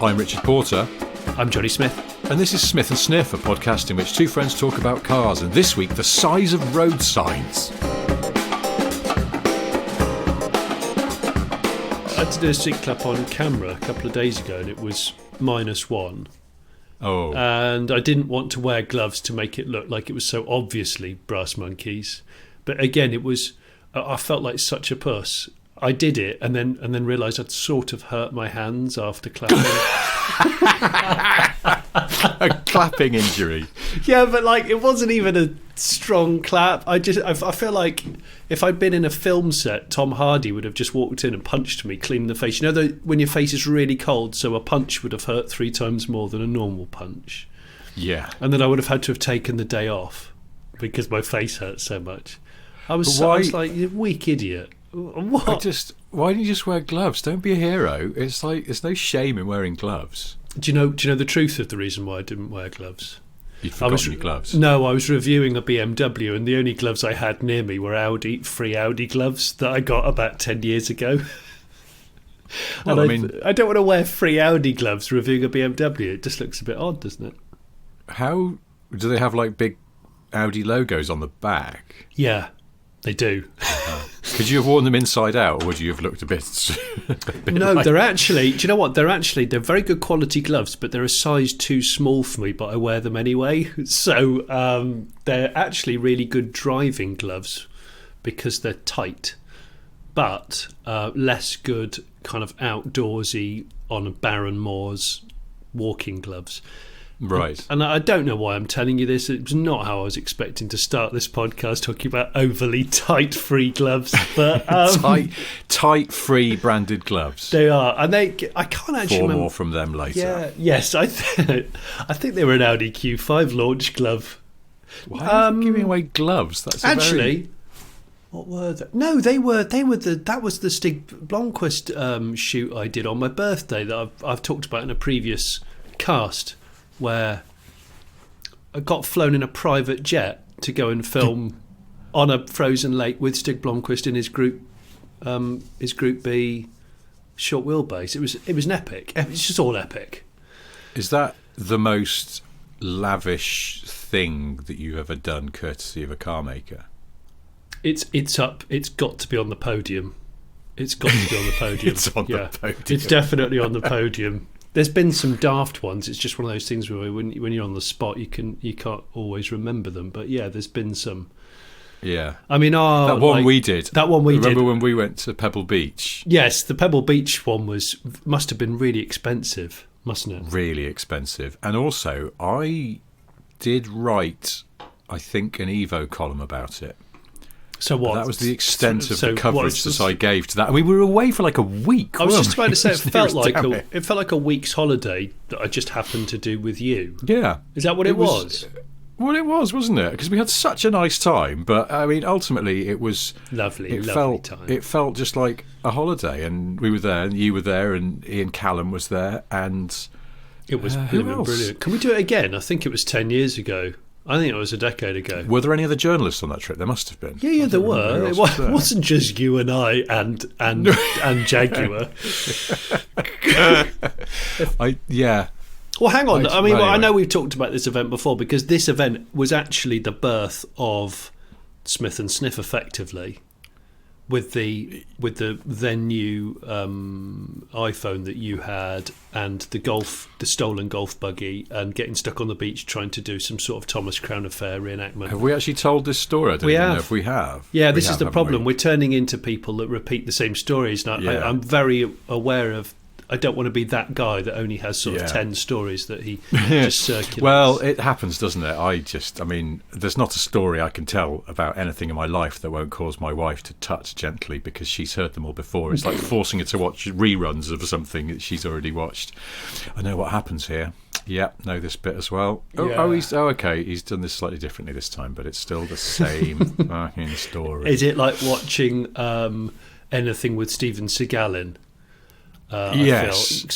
I'm Richard Porter. I'm Jonny Smith. And this is Smith and Sniff, a podcast in which two friends talk about cars, and this week, the size of road signs. I had to do a stick clap on camera a couple of days ago, and it was -1. Oh. And I didn't want to wear gloves to make it look like it was so obviously Brass Monkeys. But again, I felt like such a puss. I did it and then realised I'd sort of hurt my hands after clapping. A clapping injury. Yeah, but it wasn't even a strong clap. I feel like if I'd been in a film set, Tom Hardy would have just walked in and punched me clean in the face. You know, when your face is really cold, so a punch would have hurt 3 times more than a normal punch. Yeah. And then I would have had to have taken the day off because my face hurt so much. I was like, you weak idiot. What? Why don't you just wear gloves? Don't be a hero. It's like there's no shame in wearing gloves. Do you know the truth of the reason why I didn't wear gloves? You'd forgotten your gloves. No, I was reviewing a BMW, and the only gloves I had near me were free Audi gloves that I got about 10 years ago. Well, I don't want to wear free Audi gloves reviewing a BMW. It just looks a bit odd, doesn't it? How do they have big Audi logos on the back? Yeah, they do. Could you have worn them inside out, or would you have looked a bit No, they're actually, do you know what? They're very good quality gloves, but they're a size too small for me, but I wear them anyway. So they're actually really good driving gloves because they're tight, but less good kind of outdoorsy on a barren moors walking gloves. Right. And I don't know why I'm telling you this. It was not how I was expecting to start this podcast, talking about overly tight free gloves. But tight free branded gloves. They are, and I can't actually remember. More from them later. Yeah, yes, I think they were an Audi Q5 launch glove. Why are you giving away gloves? That's what were they? No, they were that was the Stig Blomqvist shoot I did on my birthday that I've talked about in a previous cast, where I got flown in a private jet to go and film on a frozen lake with Stig Blomqvist in his Group B short wheelbase. It was an epic. It's just all epic. Is that the most lavish thing that you've ever done, courtesy of a car maker? It's got to be on the podium. It's got to be on the podium. It's on the podium. It's definitely on the podium. There's been some daft ones. It's just one of those things where when you're on the spot, you can't always remember them. But yeah, there's been some. Yeah. I mean, that one we did. Remember when we went to Pebble Beach? Yes, the Pebble Beach one must have been really expensive, mustn't it? Really expensive. And also, I did write, I think, an Evo column about it. So what? That was the extent of the coverage that I gave to that. I mean, we were away for a week. I was just about to say it felt like a week's holiday that I just happened to do with you. Yeah, is that what it was? Well, it was, wasn't it? Because we had such a nice time. But I mean, ultimately, it was lovely time. It felt just like a holiday, and we were there, and you were there, and Ian Callum was there, and it was brilliant. Can we do it again? I think it was 10 years ago. I think it was a decade ago. Were there any other journalists on that trip? There must have been. Yeah, there were. It wasn't just you and I and Jaguar. Well, hang on. Anyway. I know we've talked about this event before, because this event was actually the birth of Smith and Sniff, effectively, with the then new iPhone that you had, and the stolen golf buggy, and getting stuck on the beach trying to do some sort of Thomas Crown Affair reenactment. Have we actually told this story? I don't even know if we have. Yeah, this is the problem. We're turning into people that repeat the same stories. And I'm very aware of. I don't want to be that guy that only has sort of 10 stories that he just circulates. Well, it happens, doesn't it? I mean, there's not a story I can tell about anything in my life that won't cause my wife to touch gently, because she's heard them all before. It's like forcing her to watch reruns of something that she's already watched. I know what happens here. Yeah, know this bit as well. Okay. He's done this slightly differently this time, but it's still the same fucking story. Is it like watching anything with Steven Seagal in? Yes.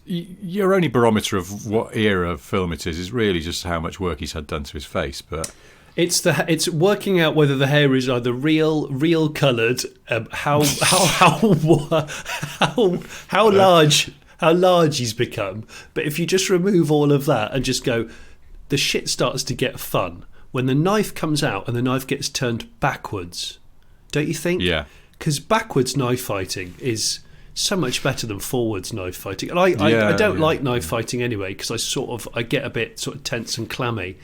Your only barometer of what era of film it is really just how much work he's had done to his face. But it's working out whether the hair is either real coloured, how large how large he's become. But if you just remove all of that and just go, the shit starts to get fun when the knife comes out and the knife gets turned backwards. Don't you think? Yeah. Because backwards knife fighting is so much better than forwards knife fighting. And I don't like knife fighting anyway, because I get a bit sort of tense and clammy,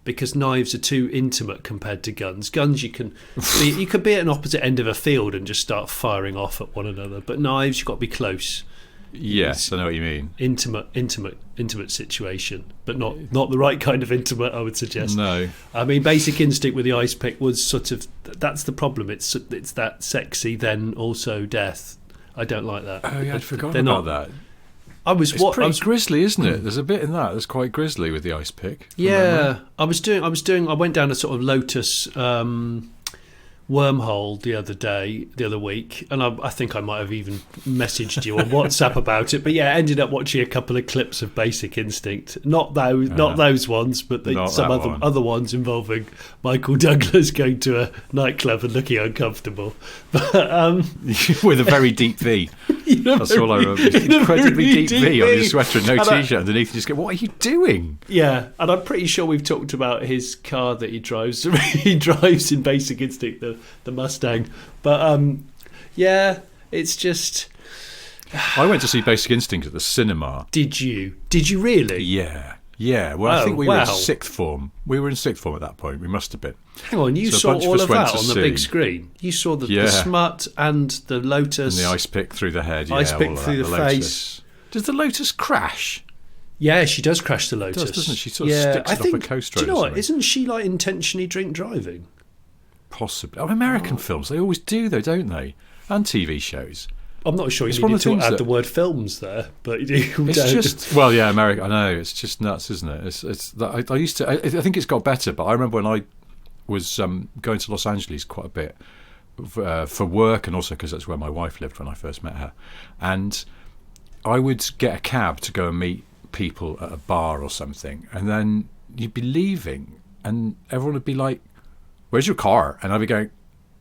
because knives are too intimate compared to guns. Guns, you could be at an opposite end of a field and just start firing off at one another. But knives, you've got to be close. Yes, I know what you mean. Intimate situation, but not the right kind of intimate, I would suggest. No. I mean, Basic Instinct with the ice pick was sort of, that's the problem. It's that sexy, then also death. I don't like that. Oh yeah, I'd forgotten about that. It's pretty grisly, isn't it? There's a bit in that that's quite grisly with the ice pick. Yeah, I went down a sort of Lotus wormhole the other week, and I think I might have even messaged you on WhatsApp about it. But yeah, I ended up watching a couple of clips of Basic Instinct. Not those ones, but some other ones involving Michael Douglas going to a nightclub and looking uncomfortable. But with a very deep V. That's all I remember. Incredibly deep V on his sweater and no t-shirt underneath. You just go, what are you doing? Yeah, and I'm pretty sure we've talked about his car that he drives. He drives in Basic Instinct, the Mustang. But yeah, it's just. I went to see Basic Instinct at the cinema. Did you really? Yeah. Well, I think we were in sixth form. We were in sixth form at that point. We must have been. Hang on, you saw all of that on the big screen. You saw the smut and the Lotus. And the ice pick through the head. Ice pick through the face. Does the Lotus crash? Yeah, she does crash the Lotus. Doesn't she? She sort of sticks it off a coast road. Do you know what? Isn't she like intentionally drink driving? Possibly. American films, they always do though, don't they? And TV shows. I'm not sure you need to add the word films there, but it's just America. I know it's just nuts, isn't it? It's that I used to. I think it's got better, but I remember when I was going to Los Angeles quite a bit for work, and also because that's where my wife lived when I first met her, and I would get a cab to go and meet people at a bar or something, and then you'd be leaving, and everyone would be like, "Where's your car?" And I'd be going,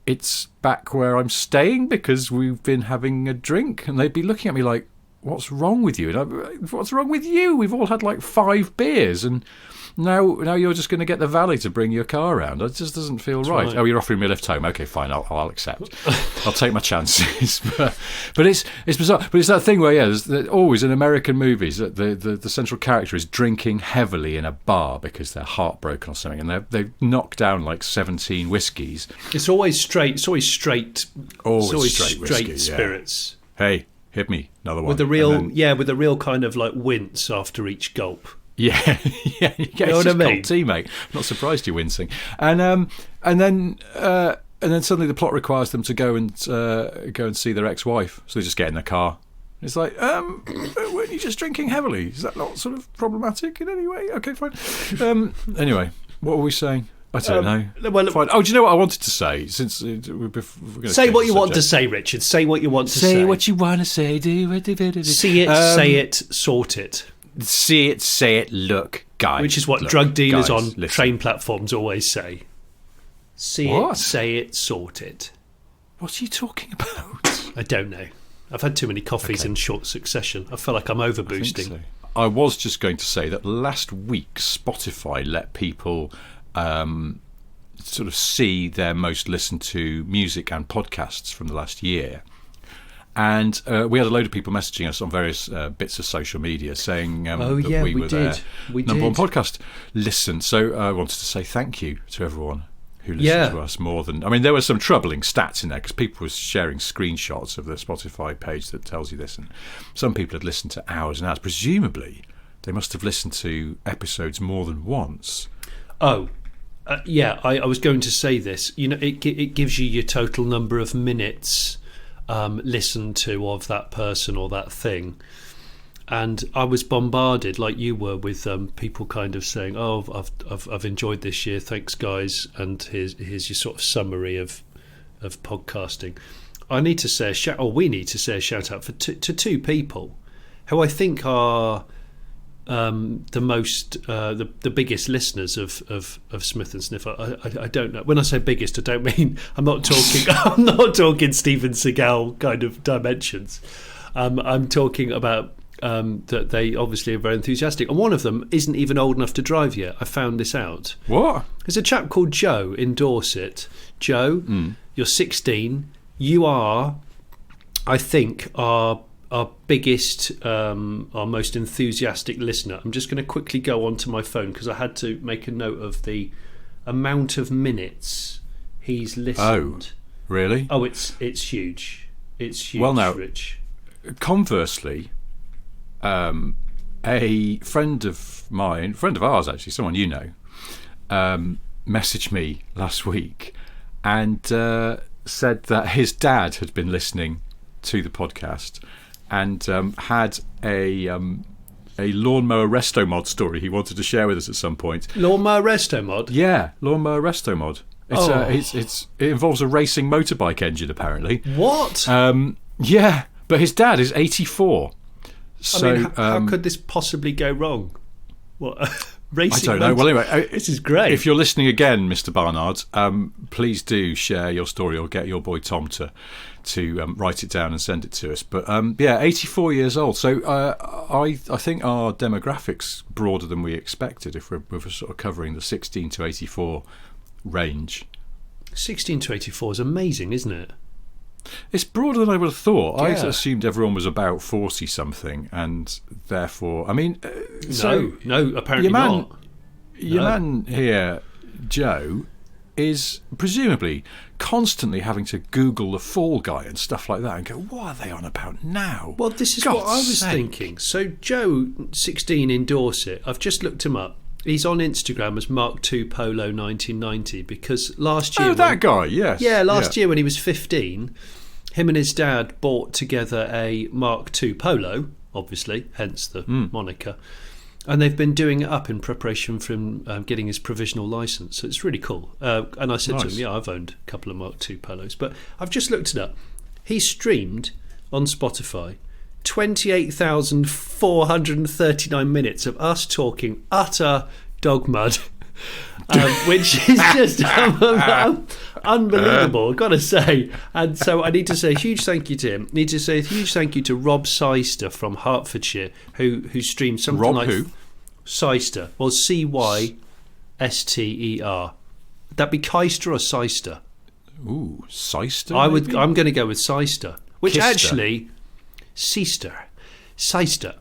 "It's back where I'm staying because we've been having a drink." And they'd be looking at me like, "What's wrong with you?" And what's wrong with you? We've all had like 5 beers, and now you're just going to get the valet to bring your car around. It just doesn't feel right. Oh, you're offering me a lift home. Okay, fine, I'll accept. I'll take my chances. but it's bizarre. But it's that thing where there's always in American movies that the central character is drinking heavily in a bar because they're heartbroken or something, and they've knocked down like 17 whiskies. It's always straight. It's always straight. Always straight whiskey, spirits. Yeah. Hey, hit me, another one. With a real kind of like wince after each gulp. Yeah, you get cold tea, mate. I'm not surprised you're wincing. And then suddenly the plot requires them to go and see their ex-wife, so they just get in the car. It's like, weren't you just drinking heavily? Is that not sort of problematic in any way? Okay, fine. Anyway, what were we saying? I don't know. Well, fine. Oh, do you know what I wanted to say? Since we're going to say what you want to say, Richard. Say what you want to say. Say what you want to say. See it, say it, sort it. See it, say it, look, guys. Which is what drug dealers on train platforms always say. See it, say it, sort it. What are you talking about? I don't know. I've had too many coffees in short succession. I feel like I'm overboosting. I was just going to say that last week Spotify let people sort of see their most listened to music and podcasts from the last year. And we had a load of people messaging us on various bits of social media saying that we were their number one podcast listen. So I wanted to say thank you to everyone who listened to us more than... I mean, there were some troubling stats in there because people were sharing screenshots of the Spotify page that tells you this. And some people had listened to hours and hours. Presumably, they must have listened to episodes more than once. Oh, I was going to say this. You know, it gives you your total number of minutes listened to of that person or that thing, and I was bombarded like you were with people kind of saying, "Oh, I've enjoyed this year, thanks guys," and here's your sort of summary of podcasting. I need to say we need to say a shout out to two people who I think are the biggest listeners of Smith and Sniff. I don't know. When I say biggest, I don't mean I'm not talking Steven Seagal kind of dimensions. I'm talking about that they obviously are very enthusiastic. And one of them isn't even old enough to drive yet. I found this out. What? There's a chap called Joe in Dorset. Joe, you're 16. You are, I think, our biggest, our most enthusiastic listener. I'm just going to quickly go onto my phone because I had to make a note of the amount of minutes he's listened. Oh, really? Oh, it's huge. It's huge, well, now, Rich. Conversely, a friend of ours actually, someone you know, messaged me last week and said that his dad had been listening to the podcast and had a lawnmower resto mod story he wanted to share with us at some point. Lawnmower resto mod? Yeah, lawnmower resto mod. It involves a racing motorbike engine, apparently. What? Yeah, but his dad is 84. So I mean, how could this possibly go wrong? What? Racing? I don't know. Well, anyway, this is great. If you're listening again, Mr. Barnard, please do share your story or get your boy Tom to write it down and send it to us. But 84 years old. So I think our demographics broader than we expected. If we're sort of covering the 16 to 84 range. 16 to 84 is amazing, isn't it? It's broader than I would have thought. Yeah. I assumed everyone was about 40 something, and therefore, I mean, no, apparently not. Your man here, Joe, is presumably constantly having to Google the Fall Guy and stuff like that, and go, "What are they on about now?" Well, this is what I was thinking. So, Joe, 16 in Dorset. I've just looked him up. He's on Instagram as Mark II Polo 1990 because last year... Oh, that guy, yes. Yeah, last year when he was 15, him and his dad bought together a Mark II Polo, obviously, hence the moniker, and they've been doing it up in preparation for him getting his provisional licence. So it's really cool. And I said to him, yeah, I've owned a couple of Mark II Polos, but I've just looked it up. He streamed on Spotify 28,439 minutes of us talking utter dog mud, which is just unbelievable, I've got to say. And so I need to say a huge thank you to him. I need to say a huge thank you to Rob Seister from Hertfordshire, who streamed something Rob like... who? Seister. Well, Cyster. Would that be Keister or Seister? Ooh, Seister? I'm going to go with Seister, which Kister. Actually... Seister.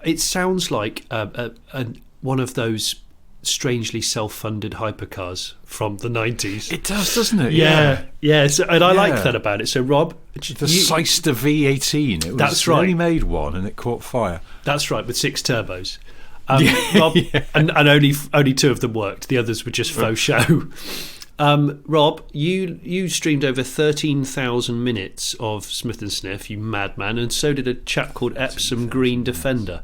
It sounds like one of those strangely self-funded hypercars from the 90s. It does, doesn't it? Yeah. So, and I like that about it. So, Rob, the Seister V18. It was that's right. Only made one, and it caught fire. That's right, with 6 turbos. Rob, and only 2 of them worked. The others were just faux show. Rob, you streamed over 13,000 minutes of Smith and Sniff, you madman, and so did a chap called Epsom Green Defender,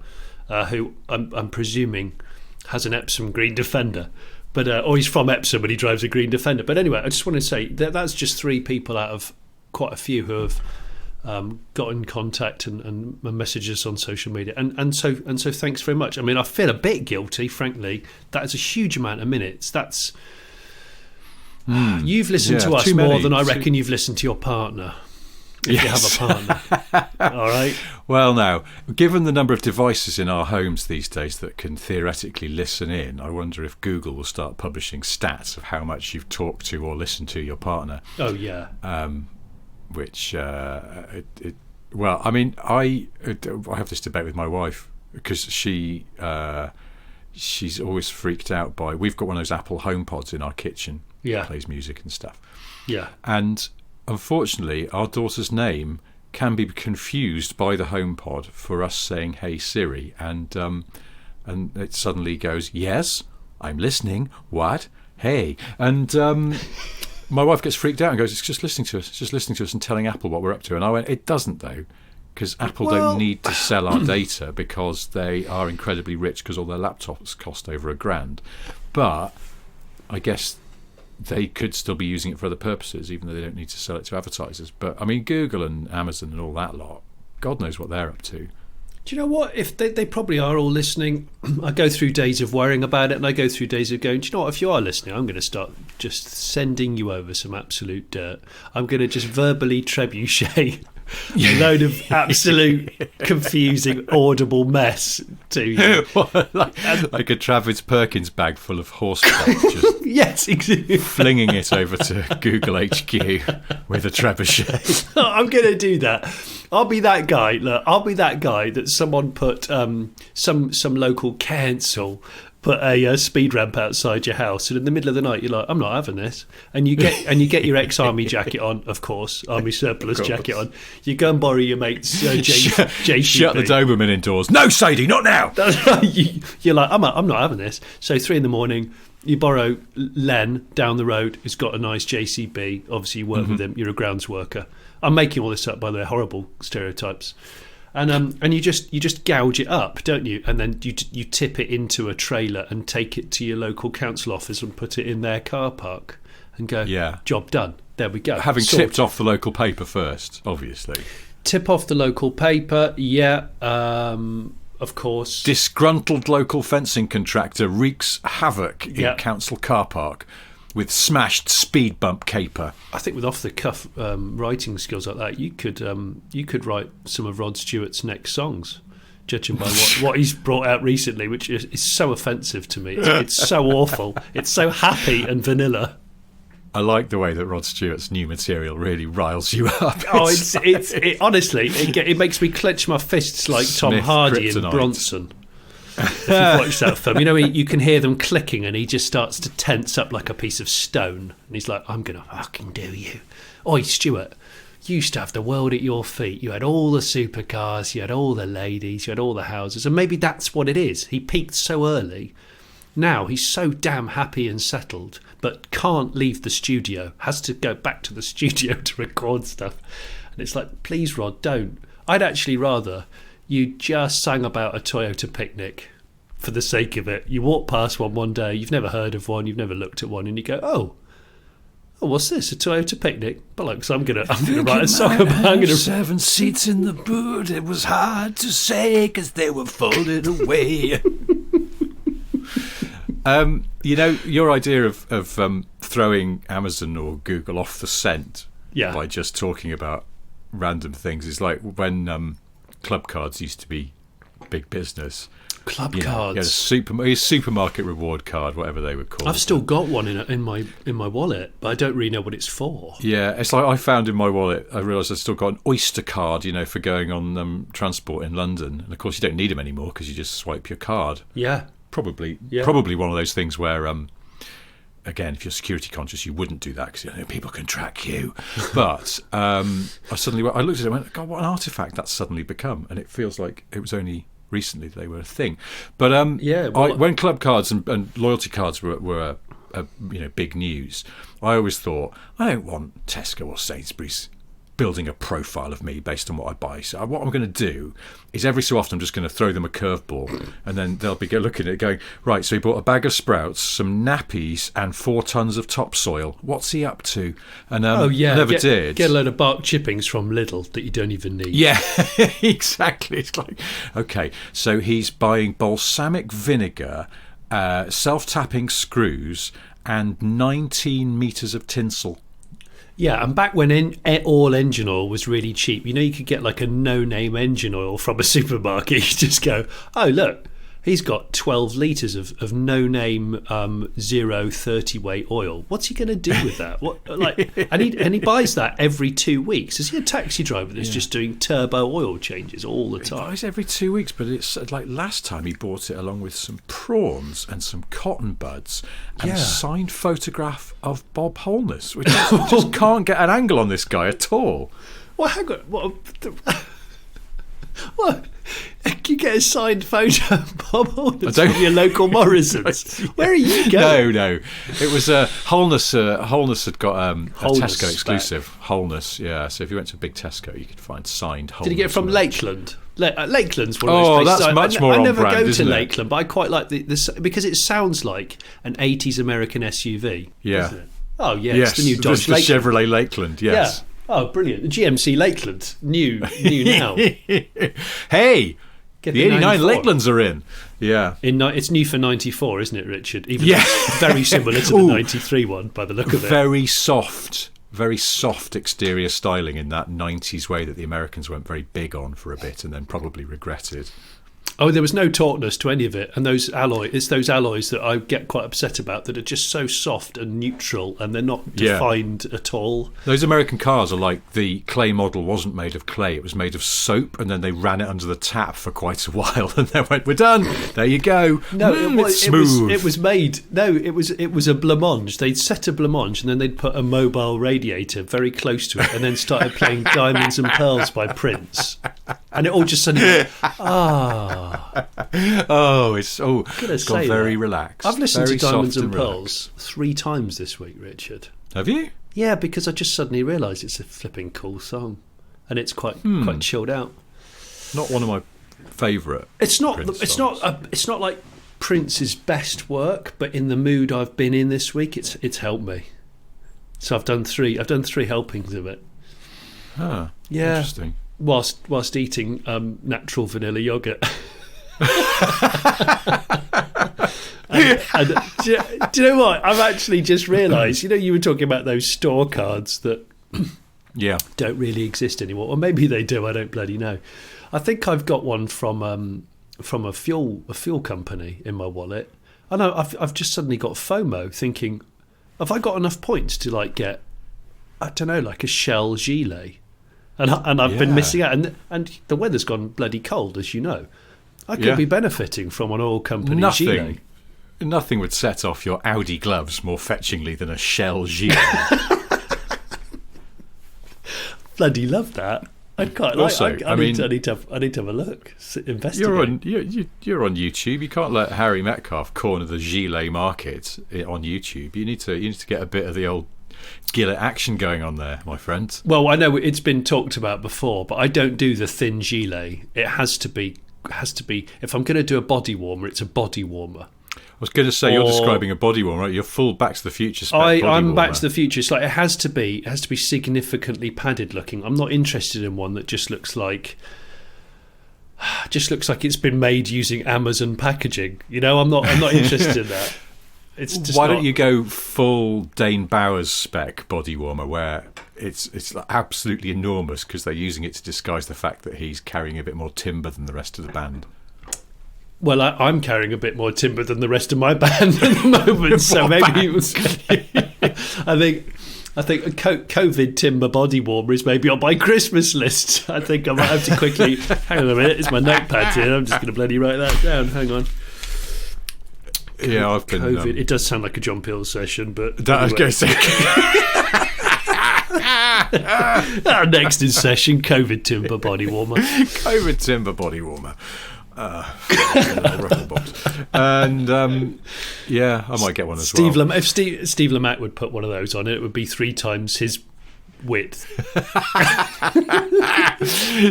who I'm presuming has an Epsom Green Defender, but or he's from Epsom and he drives a Green Defender. But anyway, I just want to say that's just 3 people out of quite a few who have got in contact and messaged us on social media, and so thanks very much. I mean, I feel a bit guilty, frankly. That is a huge amount of minutes. That's you've listened to us more than I reckon you've listened to your partner. If you have a partner. All right. Well, now, given the number of devices in our homes these days that can theoretically listen in, I wonder if Google will start publishing stats of how much you've talked to or listened to your partner. Oh, yeah. Which, well, I mean, I have this debate with my wife because she's always freaked out by... We've got one of those Apple HomePods in our kitchen. Yeah. That plays music and stuff. Yeah. And... unfortunately, our daughter's name can be confused by the HomePod for us saying "Hey Siri," and it suddenly goes, "Yes, I'm listening. What? Hey!" And my wife gets freaked out and goes, "It's just listening to us. It's just listening to us and telling Apple what we're up to." And I went, "It doesn't though, because Apple don't need to sell our data because they are incredibly rich because all their laptops cost over $1,000. But I guess." They could still be using it for other purposes, even though they don't need to sell it to advertisers. But, I mean, Google and Amazon and all that lot, God knows what they're up to. Do you know what? If they probably are all listening. I go through days of worrying about it, and I go through days of going, do you know what? If you are listening, I'm going to start just sending you over some absolute dirt. I'm going to just verbally trebuchet a load of absolute confusing, audible mess to you. like a Travis Perkins bag full of horse crap, just Yes, exactly. flinging it over to Google HQ with a trebuchet. I'm going to do that. I'll be that guy. Look, I'll be that guy that someone put some local council put a speed ramp outside your house, and in the middle of the night you're like, I'm not having this, and you get your ex-army jacket on, of course, army surplus jacket on. You go and borrow your mate's JCB. Shut the Doberman indoors. No, Sadie, not now. You're like, I'm not having this. So 3 a.m, you borrow Len down the road who's got a nice JCB. Obviously you work with him, you're a grounds worker. I'm making all this up, by the way, horrible stereotypes. And you just gouge it up, don't you? And then you tip it into a trailer and take it to your local council office and put it in their car park and go, job done. There we go. Having tipped off the local paper first, obviously. Tip off the local paper, of course. Disgruntled local fencing contractor wreaks havoc in council car park with smashed speed bump caper. I think with off-the-cuff writing skills like that, you could write some of Rod Stewart's next songs, judging by what he's brought out recently, which is so offensive to me. It's so awful. It's so happy and vanilla. I like the way that Rod Stewart's new material really riles you up. It honestly, it makes me clench my fists like Tom Hardy in Bronson. If you've watched that film, you know, you can hear them clicking and he just starts to tense up like a piece of stone, and he's like, I'm gonna fucking do you. Oi, Stewart, you used to have the world at your feet. You had all the supercars, you had all the ladies, you had all the houses, and maybe that's what it is. He peaked so early. Now he's so damn happy and settled, but can't leave the studio, has to go back to the studio to record stuff. And it's like, please, Rod, don't. I'd actually rather you just sang about a Toyota picnic for the sake of it. You walk past one day, you've never heard of one, you've never looked at one, and you go, oh, what's this? A Toyota picnic? Bollocks, I'm gonna write a song about it. 7 seats in the boot. It was hard to say because they were folded away. You know, your idea of throwing Amazon or Google off the scent by just talking about random things is like when club cards used to be big business. Club cards, supermarket reward card, whatever they were called. I've still got one in my wallet, but I don't really know what it's for. Yeah, it's like I found in my wallet. I realised I've still got an Oyster card, you know, for going on transport in London, and of course you don't need them anymore because you just swipe your card. Yeah, probably one of those things where again, if you're security conscious, you wouldn't do that because you know, people can track you. But I looked at it and went, God, what an artifact that's suddenly become. And it feels like it was only recently they were a thing. But when club cards and loyalty cards were big news, I always thought, I don't want Tesco or Sainsbury's building a profile of me based on what I buy. So what I'm going to do is every so often I'm just going to throw them a curveball, and then they'll be looking at it going, right, so he bought a bag of sprouts, some nappies and 4 tons of topsoil. What's he up to? And never did. Get a load of bark chippings from Lidl that you don't even need. Yeah, exactly. It's like, okay, so he's buying balsamic vinegar, self-tapping screws and 19 metres of tinsel. Yeah, and back when all engine oil was really cheap, you know, you could get like a no-name engine oil from a supermarket. You just go, oh, look, he's got 12 litres of no-name 030 weight oil. What's he going to do with that? And he buys that every 2 weeks. Is he a taxi driver that's just doing turbo oil changes all the time? He buys every 2 weeks, but it's like last time he bought it along with some prawns and some cotton buds and a signed photograph of Bob Holness, which I just can't get an angle on this guy at all. Well, hang on. What? You get a signed photo of Bob Holness from your local Morrison's. Where are you going? No. It was Holness. Holness had got a Tesco exclusive. Holness, yeah. So if you went to a big Tesco, you could find signed Holness. Did you get it from Lakeland? Lakeland's one of those places. That's much more on brand, I never go to it? Lakeland, but I quite like this because it sounds like an 80s American SUV. Yeah. Doesn't it? Oh, yeah. Yes, it's the new Dodge the Lakeland. Chevrolet Lakeland, yes. Yeah. Oh, brilliant. The GMC Lakeland. New now. Hey! Get the 89 Lakelands are in. Yeah. It's new for 94, isn't it, Richard? Even though it's very similar to the 93 one by the look of it. Very soft very soft exterior styling in that 90s way that the Americans went very big on for a bit and then probably regretted. Oh, there was no tautness to any of it, and it's those alloys that I get quite upset about, that are just so soft and neutral, and they're not defined at all. Those American cars are like the clay model wasn't made of clay; it was made of soap, and then they ran it under the tap for quite a while, and they went, "We're done. There you go." No, it's smooth. It was made. No, it was a blancmange. They'd set a blancmange, and then they'd put a mobile radiator very close to it, and then started playing "Diamonds and Pearls" by Prince, and it all just suddenly went, it's gone very relaxed. I've listened very to Diamonds soft and Pearls 3 times this week, Richard. Have you? Yeah, because I just suddenly realised it's a flipping cool song, and it's quite chilled out. Not one of my favourite. It's not. Prince It's songs. not. It's not like Prince's best work, but in the mood I've been in this week, it's helped me. So I've done 3. I've done 3 helpings of it. Ah, Yeah. interesting. Whilst eating natural vanilla yogurt. and do you know what? I've actually just realised. You were talking about those store cards that don't really exist anymore, or maybe they do. I don't bloody know. I think I've got one from a fuel company in my wallet. I know I've just suddenly got FOMO, thinking, have I got enough points to like get, I don't know, like a Shell gilet? And I've been missing out, and the weather's gone bloody cold, as you know. I could be benefiting from an oil company gilet. Nothing would set off your Audi gloves more fetchingly than a Shell gilet. Bloody love that. I can't. Also, I need to have a look. Investigate. You're on YouTube. You can't let Harry Metcalf corner the gilet market on YouTube. You need to get a bit of the old Gillett action going on there, my friend. Well, I know it's been talked about before, but I don't do the thin gilet. It has to be. If I'm going to do a body warmer, it's a body warmer. I was going to say, you're describing a body warmer, right? You're full Back to the Future spec body warmer. I'm Back to the Future. It's like it has to be significantly padded looking. I'm not interested in one that just looks like it's been made using Amazon packaging. I'm not interested in that. It's just Why don't you go full Dane Bowers spec body warmer, where it's absolutely enormous because they're using it to disguise the fact that he's carrying a bit more timber than the rest of the band. Well, I'm carrying a bit more timber than the rest of my band at the moment, so maybe it was. I think a COVID timber body warmer is maybe on my Christmas list. I think I might have to quickly. Hang on a minute, it's my notepad here. I'm just going to bloody write that down. Hang on. Yeah, I've been. COVID. It does sound like a John Peel session, but I was going to say. Next in session, COVID timber body warmer. COVID timber body warmer. And I might get one as well. If Steve Lamacq would put one of those on, it would be 3 times his width.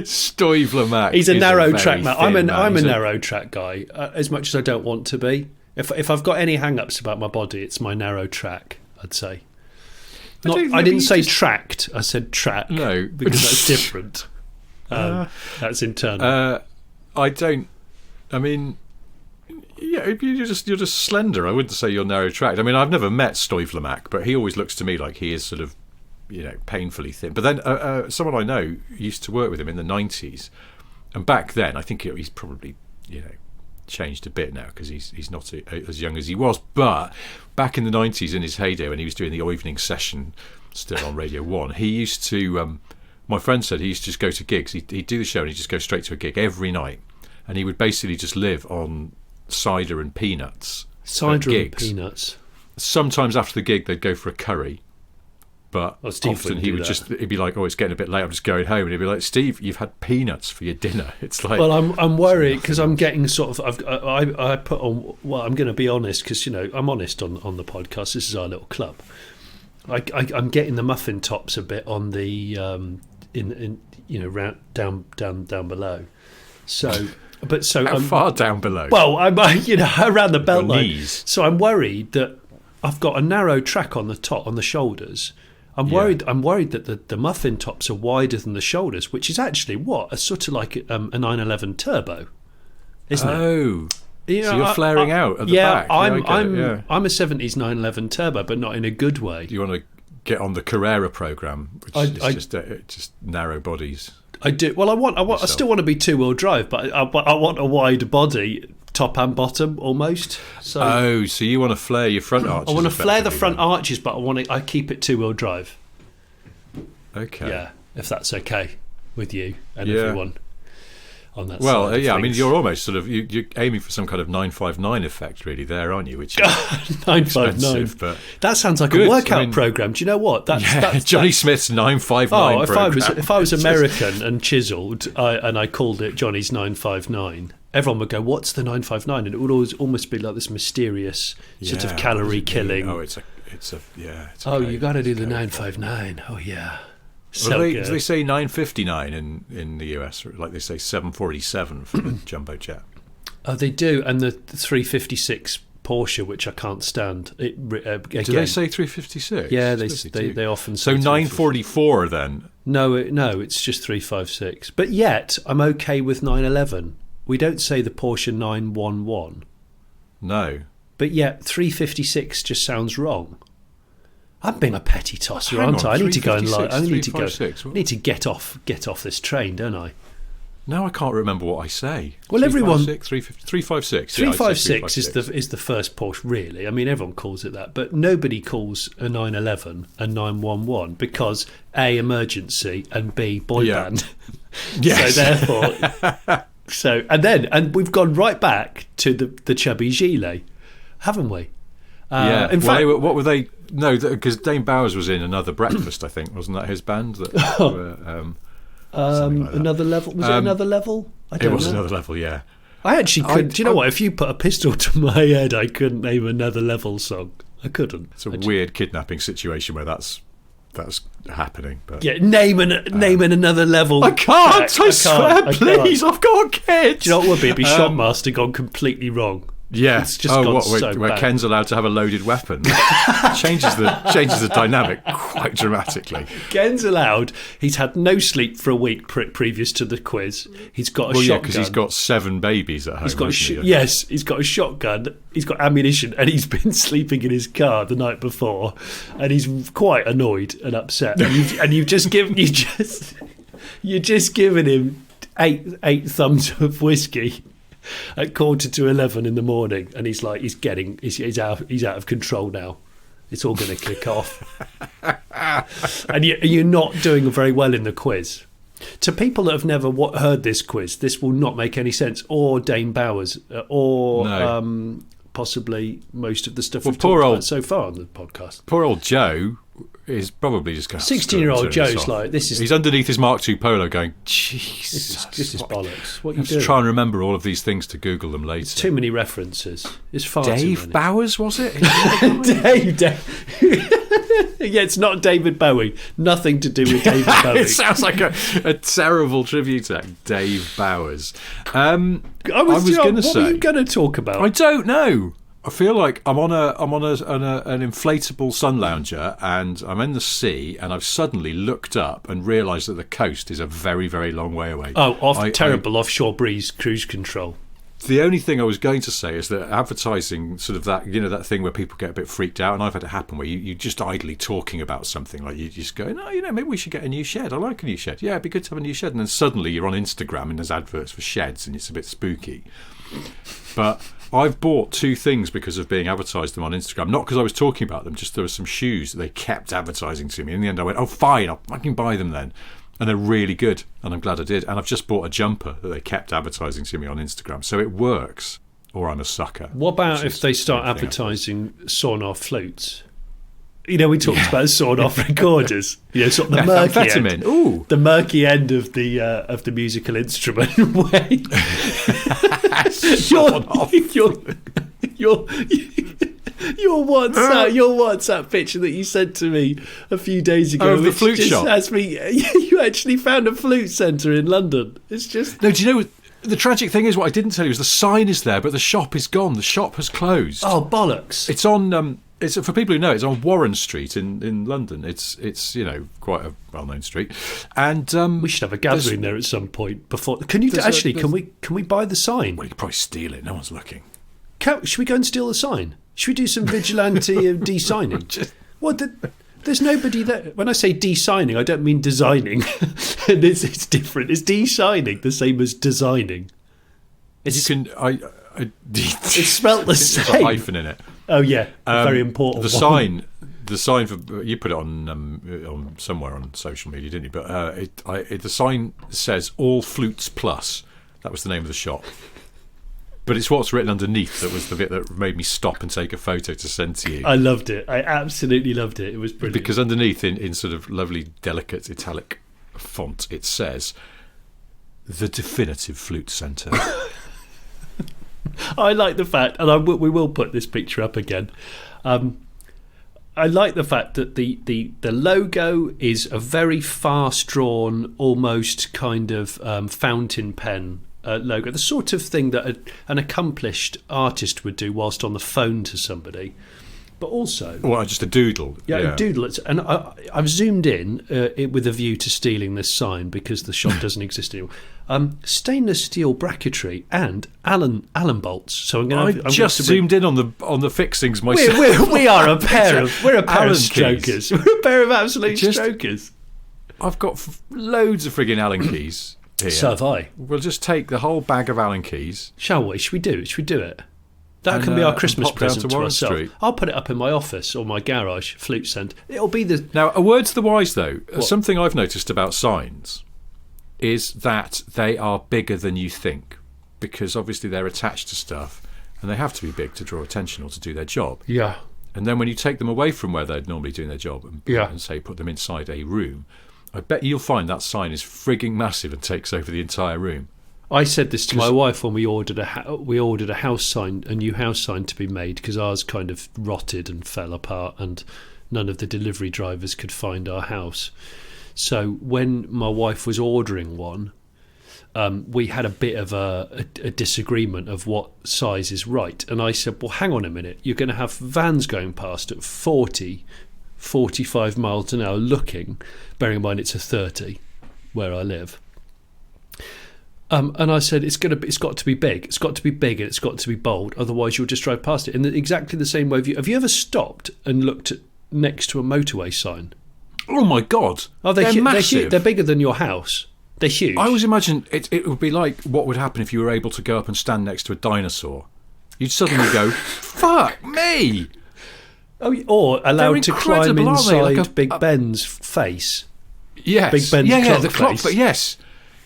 Steve Lamacq. He's a narrow track man. I'm a narrow track guy, as much as I don't want to be. If I've got any hang-ups about my body, it's my narrow track, I'd say. I didn't say tracked, I said track. No, because that's different. That's internal. I don't. I mean, yeah, you're just slender. I wouldn't say you're narrow tracked. I mean, I've never met Steve Lamacq, but he always looks to me like he is sort of, painfully thin. But then someone I know used to work with him in the 90s, and back then I think he's probably changed a bit now because he's not as young as he was. But back in the 90s, in his heyday, when he was doing the evening session still on Radio 1, he used to. My friend said he used to just go to gigs. He'd do the show and he'd just go straight to a gig every night. And he would basically just live on cider and peanuts. Cider and peanuts. Sometimes after the gig, they'd go for a curry. But often he'd be like, "Oh, it's getting a bit late. I'm just going home." And he'd be like, "Steve, you've had peanuts for your dinner." It's like, well, I'm worried because I'm getting sort of. I put on. Well, I'm going to be honest because I'm honest on the podcast. This is our little club. I'm getting the muffin tops a bit on the round down below. So, how far down below? Well, I'm around the belt line. Knees. So I'm worried that I've got a narrow track on the top on the shoulders. I'm worried that the muffin tops are wider than the shoulders, which is actually a sort of like a 911 turbo, isn't it? Oh. So you're flaring out at the back. I'm a 70s 911 turbo, but not in a good way. Do you want to get on the Carrera program, which is just narrow bodies. I do. Well, I still want to be 2-wheel drive, but I want a wide body, top and bottom, almost. So, so you want to flare your front arches? I want to flare the front arches, but I keep it 2-wheel drive. Okay. Yeah, if that's okay with you and everyone on that side. Well, of I mean, things. you're almost sort of you're aiming for some kind of 959 effect, really, there, aren't you? Which is 959. but that sounds like good. a workout program. Do you know what? That's Johnny Smith's 959 program. If I was American and chiselled, and I called it Johnny's 959, everyone would go, "What's the 959?" And it would almost be like this mysterious sort of calorie killing. Oh, it's It's you got to do the 959. Oh yeah. So do they say 959 in the US, or like they say 747 for the jumbo jet? Oh, they do, and the 356 Porsche, which I can't stand. Again, do they say 356? Yeah, they often say. So 944 then? No, it's just 356. But yet, I'm okay with 911. We don't say the Porsche 911. No. But yet, 356 just sounds wrong. I'm being a petty tosser, aren't I? I need to go and I need to go. I need to get off this train, don't I? No, I can't remember what I say. Well, everyone 356. 356 is the first Porsche, really. I mean, everyone calls it that, but nobody calls a 911 a 911 because A, emergency, and B, boy band. Yes. So therefore, and we've gone right back to the chubby gilet, haven't we? Yeah. In fact, what were they? No, because Dane Bowers was in Another Breakfast, I think. Wasn't that his band? Another Level. Was it Another Level? I don't know. It was Another Level, yeah. I actually couldn't. Do you know what? If you put a pistol to my head, I couldn't name Another Level song. I couldn't. It's a weird kidnapping situation where that's happening. But yeah, name Another Level. I can't. I swear, please. I've got kids. Do you know what would be? It'd be Shotmaster gone completely wrong. Yeah. It's just gone where bad. Ken's allowed to have a loaded weapon. changes the dynamic quite dramatically. Ken's allowed. He's had no sleep for a week previous to the quiz. He's got a shotgun. Yeah, because he's got 7 babies at home. He's got he's got a shotgun. He's got ammunition, and he's been sleeping in his car the night before, and he's quite annoyed and upset. And you've just given him eight thumbs of whiskey at 11:15 in the morning, and he's out of control now. It's all going to kick off, and you're not doing very well in the quiz. To people that have never heard this quiz, this will not make any sense. Or Dane Bowers, possibly most of the stuff we've talked about so far on the podcast. Poor old Joe is probably just going to 16-year-old Joe's like, he's underneath his Mark II Polo going, Jesus, this is bollocks. What you doing? Try and remember all of these things to Google them later. Too many references. It's far Dave too many. Bowers, was it? Dave. Yeah, it's not David Bowie. Nothing to do with David Bowie. It sounds like a terrible tribute act. Dave Bowers. I was going to say. What were you going to talk about? I don't know. I feel like I'm on an inflatable sun lounger, and I'm in the sea, and I've suddenly looked up and realised that the coast is a very, very long way away. Oh, offshore breeze, cruise control. The only thing I was going to say is that advertising, sort of that, that thing where people get a bit freaked out, and I've had it happen where you just idly talking about something, like you just go, no, maybe we should get a new shed. I like a new shed. Yeah, it'd be good to have a new shed. And then suddenly you're on Instagram and there's adverts for sheds, and it's a bit spooky. But I've bought 2 things because of being advertised them on Instagram. Not because I was talking about them, just there were some shoes that they kept advertising to me. In the end I went, oh fine, I can buy them then. And they're really good, and I'm glad I did. And I've just bought a jumper that they kept advertising to me on Instagram. So it works, or I'm a sucker. What about if they start advertising sawn-off flutes? We talked about sawn-off recorders. Sort of the murky end. Ooh. The murky end of the musical instrument. Your WhatsApp picture that you sent to me a few days ago. The flute shop. You actually found a flute centre in London. It's just... No, do you know the tragic thing is, what I didn't tell you is the sign is there, but the shop is gone. The shop has closed. Oh, bollocks. It's on... It's, for people who know, it's on Warren Street in London. It's quite a well-known street, and we should have a gathering there at some point before. Can you Can we buy the sign? Well, you could probably steal it. No one's looking. Should we go and steal the sign? Should we do some vigilante de-signing? There's nobody there. When I say de-signing, I don't mean designing. It's different. Is de-signing the same as designing? It's spelt the same. There's a hyphen in it. Oh yeah, very important. The sign for you put it on somewhere on social media, didn't you? But the sign says "All Flutes Plus." That was the name of the shop. But it's what's written underneath that was the bit that made me stop and take a photo to send to you. I loved it. I absolutely loved it. It was brilliant. Because underneath, in sort of lovely, delicate italic font, it says "The Definitive Flute Centre." I like the fact, and we will put this picture up again. I like the fact that the logo is a very fast drawn, almost kind of fountain pen logo, the sort of thing that an accomplished artist would do whilst on the phone to somebody. But also, well, just a doodle. Yeah, a doodle. And I've zoomed in with a view to stealing this sign because the shop doesn't exist anymore. Stainless steel bracketry and Allen bolts. So I'm just zoomed in on the fixings myself. We are a pair of strokers. We're a pair of absolute strokers. I've got loads of frigging Allen keys here. So have I. We'll just take the whole bag of Allen keys. Shall we? Should we do it? Should we do it? That can be our Christmas present to ourselves. Street. I'll put it up in my office or my garage, flute scent. It'll be the... Now, a word to the wise, though. What? Something I've noticed about signs is that they are bigger than you think, because obviously they're attached to stuff and they have to be big to draw attention or to do their job. Yeah. And then when you take them away from where they're normally doing their job and say put them inside a room, I bet you'll find that sign is frigging massive and takes over the entire room. I said this to my wife when we ordered a house sign, a new house sign to be made, because ours kind of rotted and fell apart, and none of the delivery drivers could find our house. So when my wife was ordering one, we had a bit of a disagreement of what size is right, and I said, "Well, hang on a minute. You're going to have vans going past at 40, 45 miles an hour, looking. Bearing in mind it's a 30 where I live." And I said, it's got to be big. It's got to be big and it's got to be bold. Otherwise, you'll just drive past it. In exactly the same way. Have you ever stopped and looked next to a motorway sign? Oh my God! Oh, they're massive. They're bigger than your house. They're huge. I always imagine it would be like what would happen if you were able to go up and stand next to a dinosaur. You'd suddenly go, "Fuck me!" Oh, or allowed to climb inside like Big Ben's face. Yes. Big Ben's clock face. But yes.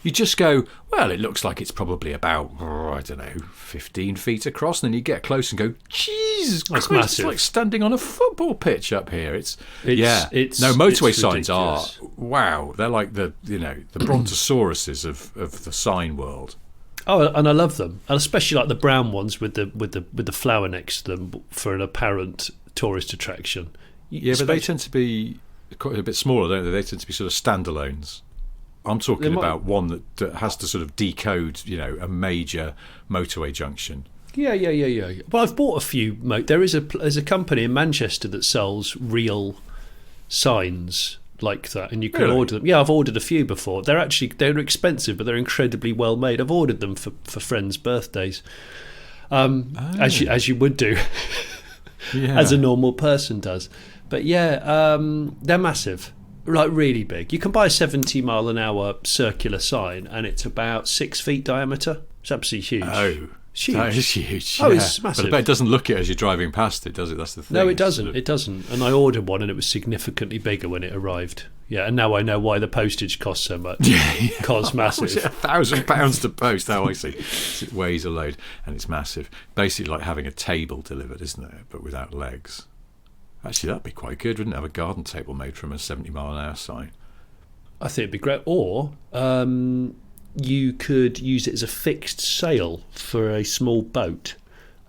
You just go, well, it looks like it's probably about, I don't know, 15 feet across. And then you get close and go, Jesus Christ, massive. It's like standing on a football pitch up here. Motorway signs are, wow, they're like the brontosauruses of the sign world. Oh, and I love them, and especially like the brown ones with the flower next to them for an apparent tourist attraction. But they tend to be quite a bit smaller, don't they? They tend to be sort of standalones. I'm talking about one that has to sort of decode, a major motorway junction. Yeah. Well, I've bought a few. There's a company in Manchester that sells real signs like that, and you can order them. Yeah, I've ordered a few before. They're expensive, but they're incredibly well made. I've ordered them for friends' birthdays, as you would do, as a normal person does. But yeah, they're massive. Like really big. You can buy a 70 mile an hour circular sign and it's about 6 feet diameter. It's absolutely huge. Oh, huge. That is huge. Oh, it's massive. But I bet it doesn't look it as you're driving past it, does it? That's the thing. No, it doesn't. It doesn't. And I ordered one and it was significantly bigger when it arrived. Yeah, and now I know why the postage costs so much. It costs massive. Is it £1,000 to post? Oh, I see. It weighs a load and it's massive. Basically like having a table delivered, isn't it? But without legs. Actually, that'd be quite good, wouldn't it? Have a garden table made from a 70 mile an hour sign. I think it'd be great. Or you could use it as a fixed sail for a small boat.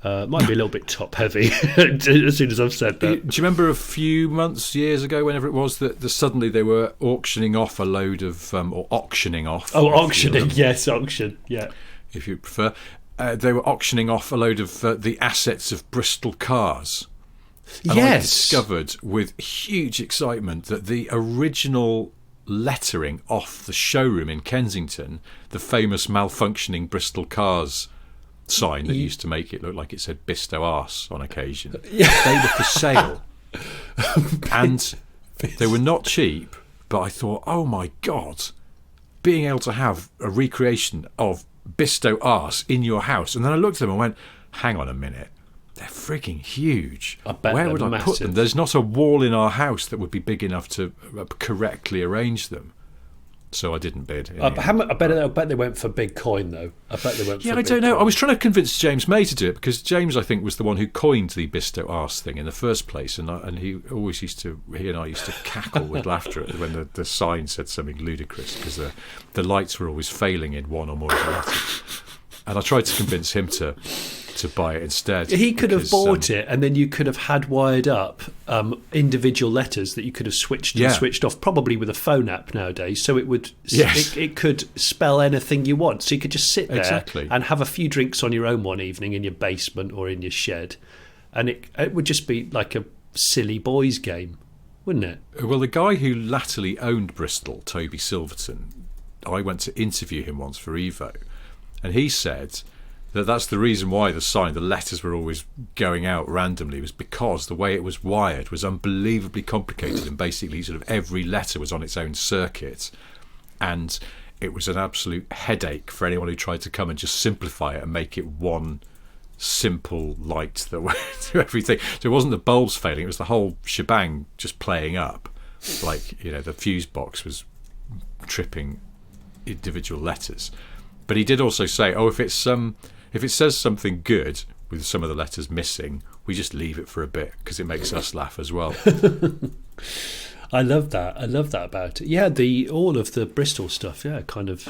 It might be a little bit top heavy as soon as I've said that. Do you remember a few years ago, whenever it was, that suddenly they were auctioning off a load of, or auctioning off. Oh, auctioning, yes, auction, yeah. If you prefer. They were auctioning off a load of the assets of Bristol cars. And I discovered with huge excitement that the original lettering off the showroom in Kensington, the famous malfunctioning Bristol cars sign that used to make it look like it said B ISTO ARS on occasion, they were for sale. And They were not cheap, but I thought, oh my God, being able to have a recreation of B ISTO ARS in your house. And then I looked at them and went, hang on a minute. They're freaking huge. I bet Where would I put them? There's not a wall in our house that would be big enough to correctly arrange them. So I didn't bid. I bet they went for big coin, though. I bet they went for I don't know. Coin. I was trying to convince James May to do it because James, I think, was the one who coined the B ISTO ARS thing in the first place. And he always he and I used to cackle with laughter when the sign said something ludicrous because the lights were always failing in one or more of the letters. And I tried to convince him to buy it instead. He could have bought it, and then you could have had wired up individual letters that you could have switched and switched off, probably with a phone app nowadays. So it would it could spell anything you want. So you could just sit there and have a few drinks on your own one evening in your basement or in your shed, and it would just be like a silly boys game, wouldn't it? Well, the guy who latterly owned Bristol, Toby Silverton, I went to interview him once for Evo, and he said that's the reason why the letters were always going out randomly, was because the way it was wired was unbelievably complicated, and basically sort of every letter was on its own circuit, and it was an absolute headache for anyone who tried to come and just simplify it and make it one simple light that went to everything. So it wasn't the bulbs failing, it was the whole shebang just playing up, like, the fuse box was tripping individual letters. But he did also say, if it says something good with some of the letters missing, we just leave it for a bit because it makes us laugh as well. I love that about it. Yeah, all of the Bristol stuff, kind of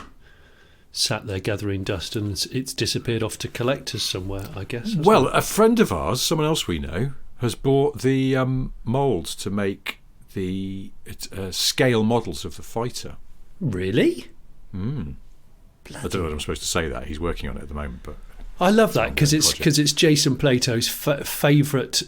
sat there gathering dust, and it's disappeared off to collectors somewhere, I guess. Well, a friend of ours, someone else we know, has bought the moulds to make the scale models of the fighter. Really? I don't know what I'm supposed to say that. He's working on it at the moment, but I love that because it's Jason Plato's favourite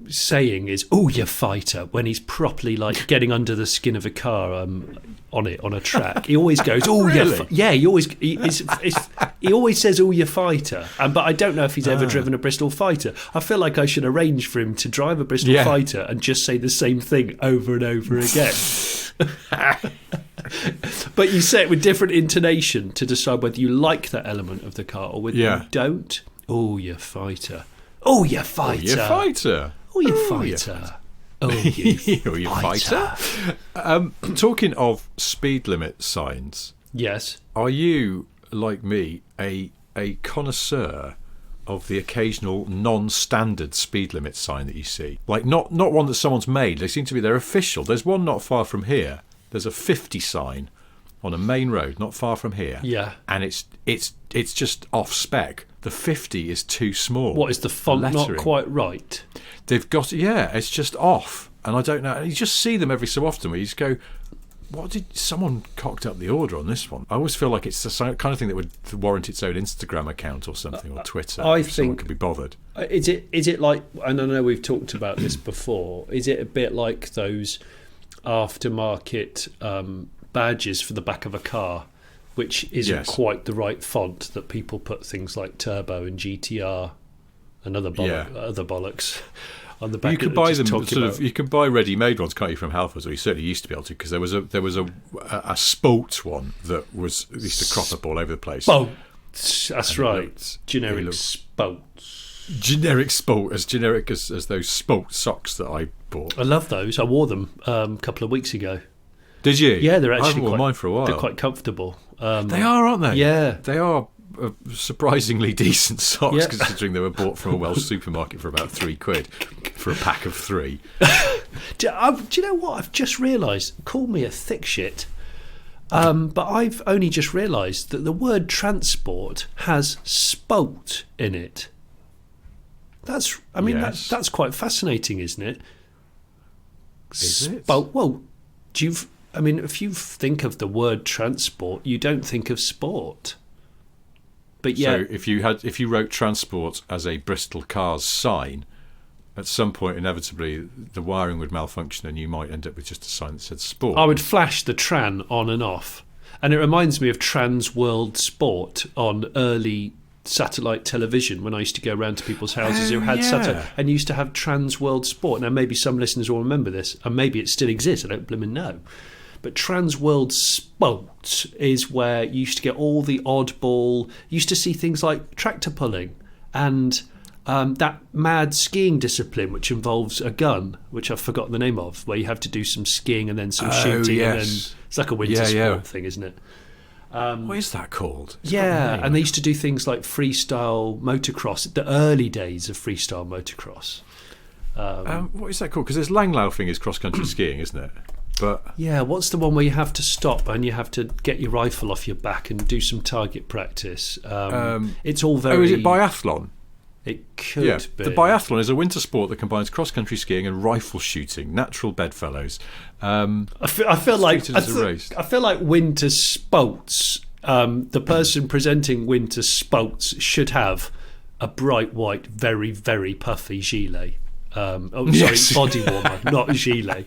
saying is "Oh, you fighter" when he's properly like getting under the skin of a car on a track. He always goes, "Oh, really? He always says, "Oh, you fighter." But I don't know if he's ever driven a Bristol fighter. I feel like I should arrange for him to drive a Bristol fighter and just say the same thing over and over again. But you say it with different intonation to decide whether you like that element of the car or whether you don't. Oh, you fighter. Oh, you fighter. Oh, you fighter. Oh, you fighter. Oh, you fighter. Talking of speed limit signs. Yes. Are you, like me, a connoisseur of the occasional non-standard speed limit sign that you see? Like not one that someone's made. They seem to be, they're official. There's one not far from here. There's a 50 sign on a main road not far from here. Yeah. And it's just off spec. The 50 is too small. What, is the font not quite right? They've got, it's just off. And I don't know. And you just see them every so often where you just go, what did someone cocked up the order on this one? I always feel like it's the kind of thing that would warrant its own Instagram account or something, or Twitter. I if think someone could be bothered. Is it like, and I know we've talked about this before, is it a bit like those aftermarket badges for the back of a car, which isn't quite the right font, that people put things like turbo and GTR and other bollocks on the back? You could buy them you can buy ready-made ones, can't you, from Halfords? Or you certainly used to be able to, because there was a sport one that used to crop up all over the place. That's right. Generic sports. Generic sport, as generic as those sport socks that I bought. I love those. I wore them a couple of weeks ago. Did you? Yeah, they're actually I haven't worn mine for a while. They're quite comfortable. They are, aren't they? Yeah. They are surprisingly decent socks, considering they were bought from a Welsh supermarket for about £3 for a pack of 3. Do you know what? I've just realised, call me a thick shit, but I've only just realised that the word transport has sport in it. That's quite fascinating, isn't it? Is it? Well, if you think of the word transport, you don't think of sport. But yeah, so if you wrote transport as a Bristol Cars sign, at some point inevitably the wiring would malfunction and you might end up with just a sign that said sport. I would flash the tran on and off, and it reminds me of Trans World Sport on early satellite television when I used to go around to people's houses who had yeah. satellite, and used to have Trans World Sport. Now, maybe some listeners will remember this, and maybe it still exists. I don't blooming know. But Trans World Sport is where you used to get all the oddball. You used to see things like tractor pulling and that mad skiing discipline, which involves a gun, which I've forgotten the name of, where you have to do some skiing and then some shooting. Yes. And then it's like a winter sport thing, isn't it? What is that called? Yeah, and they used to do things like freestyle motocross, the early days of freestyle motocross. What is that called? Because there's langlaufing is cross-country skiing, isn't it? But yeah, what's the one where you have to stop and you have to get your rifle off your back and do some target practice? It's all very... Oh, is it biathlon? It could be. The biathlon is a winter sport that combines cross-country skiing and rifle shooting, natural bedfellows. I feel like winter sports. The person presenting winter sports should have a bright white, very very puffy gilet. Body warmer, not gilet.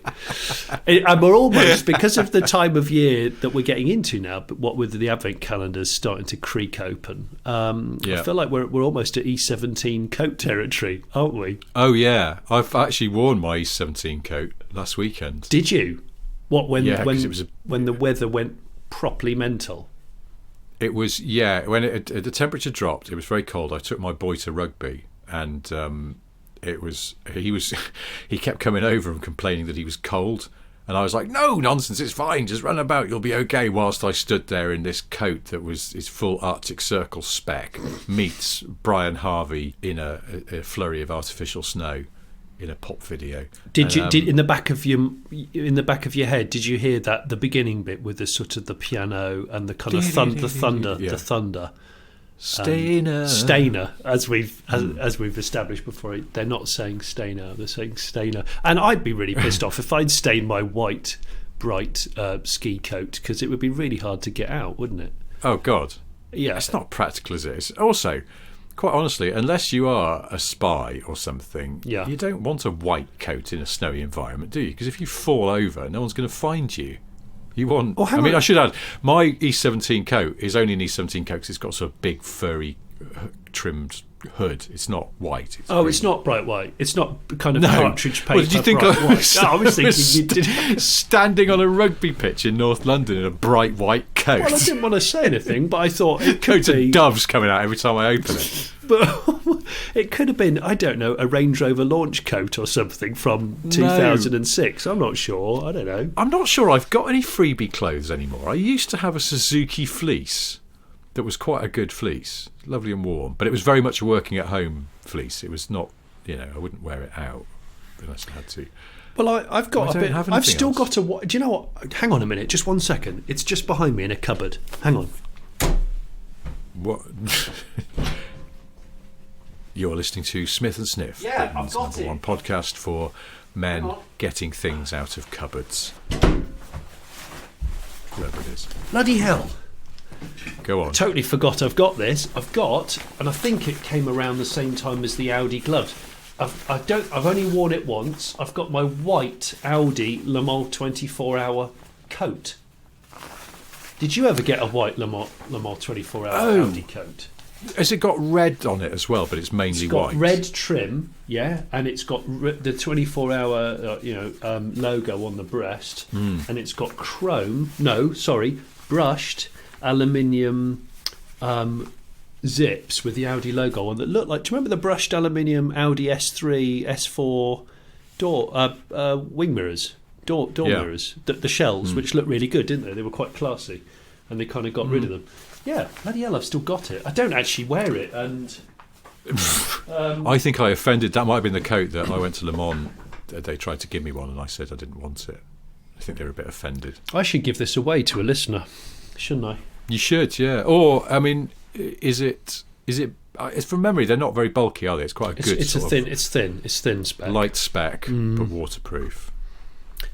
And we're almost, because of the time of year that we're getting into now, but what with the advent calendars starting to creak open, I feel like we're almost at E17 coat territory, aren't we? Oh yeah, I've actually worn my E17 coat last weekend. Did you? What when it when the weather went properly mental? It was when the temperature dropped. It was very cold. I took my boy to rugby, and he kept coming over and complaining that he was cold, and I was like, no, nonsense, it's fine, just run about, you'll be okay, whilst I stood there in this coat that was his full Arctic Circle spec meets Brian Harvey in a flurry of artificial snow in a pop video. Did in the back of your head, did you hear that the beginning bit with the sort of the piano and the kind of thunder? Stainer, as we've established before. They're not saying Stainer, they're saying Stainer. And I'd be really pissed off if I'd stained my white, bright ski coat, because it would be really hard to get out, wouldn't it? Oh God, yeah. It's not practical, is it? It's also, quite honestly, unless you are a spy or something, you don't want a white coat in a snowy environment, do you? Because if you fall over, no one's going to find you. You want... I should add, my E17 coat is only an E17 coat because it's got sort of big, furry, trimmed hood. It's not white. It's not bright white. It's not kind of cartridge paper. What did you think I was thinking you did. Standing on a rugby pitch in North London in a bright white coat. Well, I didn't want to say anything, but I thought it could be... of doves coming out every time I open it. But it could have been, I don't know, a Range Rover launch coat or something from 2006. I'm not sure. I don't know. I'm not sure I've got any freebie clothes anymore. I used to have a Suzuki fleece that was quite a good fleece, lovely and warm, but it was very much a working at home fleece. It was not, I wouldn't wear it out unless I had to. Well, I've got a bit. I've still got a. Do you know what? Hang on a minute, just 1 second. It's just behind me in a cupboard. Hang on. What? You're listening to Smith and Sniff. Yeah, I've got it. One podcast for men getting things out of cupboards. Whatever it is. Bloody hell. Go on. I totally forgot I've got this. And I think it came around the same time as the Audi gloves. I've only worn it once. I've got my white Audi Lamacq 24-hour coat. Did you ever get a white Lamacq 24-hour Audi coat? Has it got red on it as well, but it's mainly white? It's got red trim, and it's got the 24-hour logo on the breast, and it's got brushed aluminium zips with the Audi logo on that look like... Do you remember the brushed aluminium Audi S3, S4 door wing mirrors, door mirrors, the shells, which looked really good, didn't they? They were quite classy, and they kind of got rid of them. Yeah, bloody hell, I've still got it. I don't actually wear it, and... I think I offended... That might have been the coat that I went to Le Mans. They tried to give me one, and I said I didn't want it. I think they were a bit offended. I should give this away to a listener, shouldn't I? You should, yeah. Or, I mean, is it... It's from memory, they're not very bulky, are they? It's quite a good It's thin spec. Light spec, but waterproof.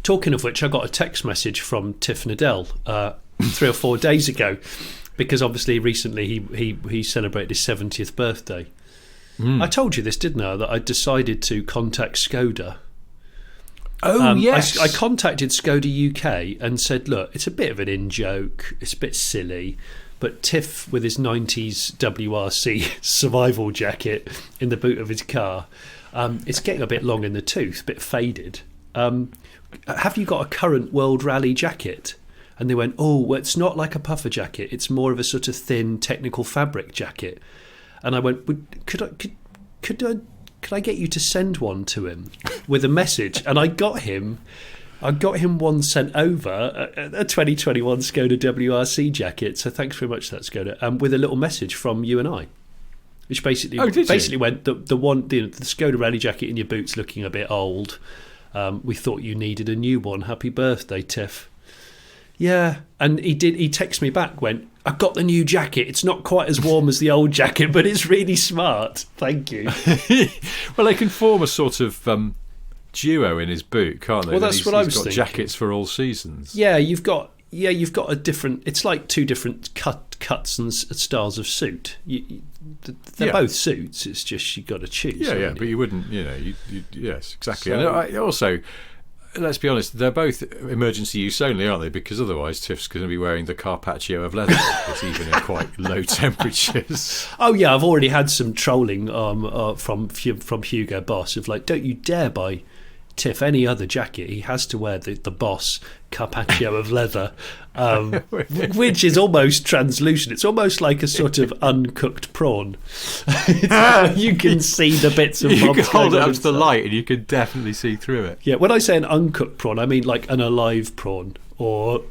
Talking of which, I got a text message from Tiff Nadell 3 or 4 days ago, because obviously recently he celebrated his 70th birthday. I told you this, didn't I, that I decided to contact Skoda. Yes. I contacted Skoda UK and said, look, it's a bit of an in-joke, it's a bit silly, But Tiff, with his 90s WRC survival jacket in the boot of his car, it's getting a bit long in the tooth, a bit faded. Have you got a current World Rally jacket? And they went, oh, well, it's not like a puffer jacket. It's more of a sort of thin technical fabric jacket. And I went, could I get you to send one to him with a message? And I got him one sent over, a 2021 Skoda WRC jacket. So thanks very much for that, Skoda. With a little message from you and I, which basically went the Skoda Rally jacket in your boots looking a bit old. We thought you needed a new one. Happy birthday, Tiff. Yeah, and he texted me back, went, I've got the new jacket. It's not quite as warm as the old jacket, but it's really smart. Thank you. Well, they can form a sort of duo in his boot, can't they? Well, that's what I was thinking. He's got jackets for all seasons. Yeah, you've got a different. It's like two different cuts and styles of suit. They're both suits. It's just you got to choose. Yeah, but you wouldn't. Yes, exactly. So, and also, let's be honest, they're both emergency use only, aren't they? Because otherwise, Tiff's going to be wearing the Carpaccio of leather, it's even in quite low temperatures. Oh yeah, I've already had some trolling from Hugo Boss of like, don't you dare buy Tiff any other jacket. He has to wear the Boss Carpaccio of leather, which is almost translucent. It's almost like a sort of uncooked prawn. You can see the bits of. You can hold it up to the light, and you can definitely see through it. Yeah, when I say an uncooked prawn, I mean like an alive prawn, or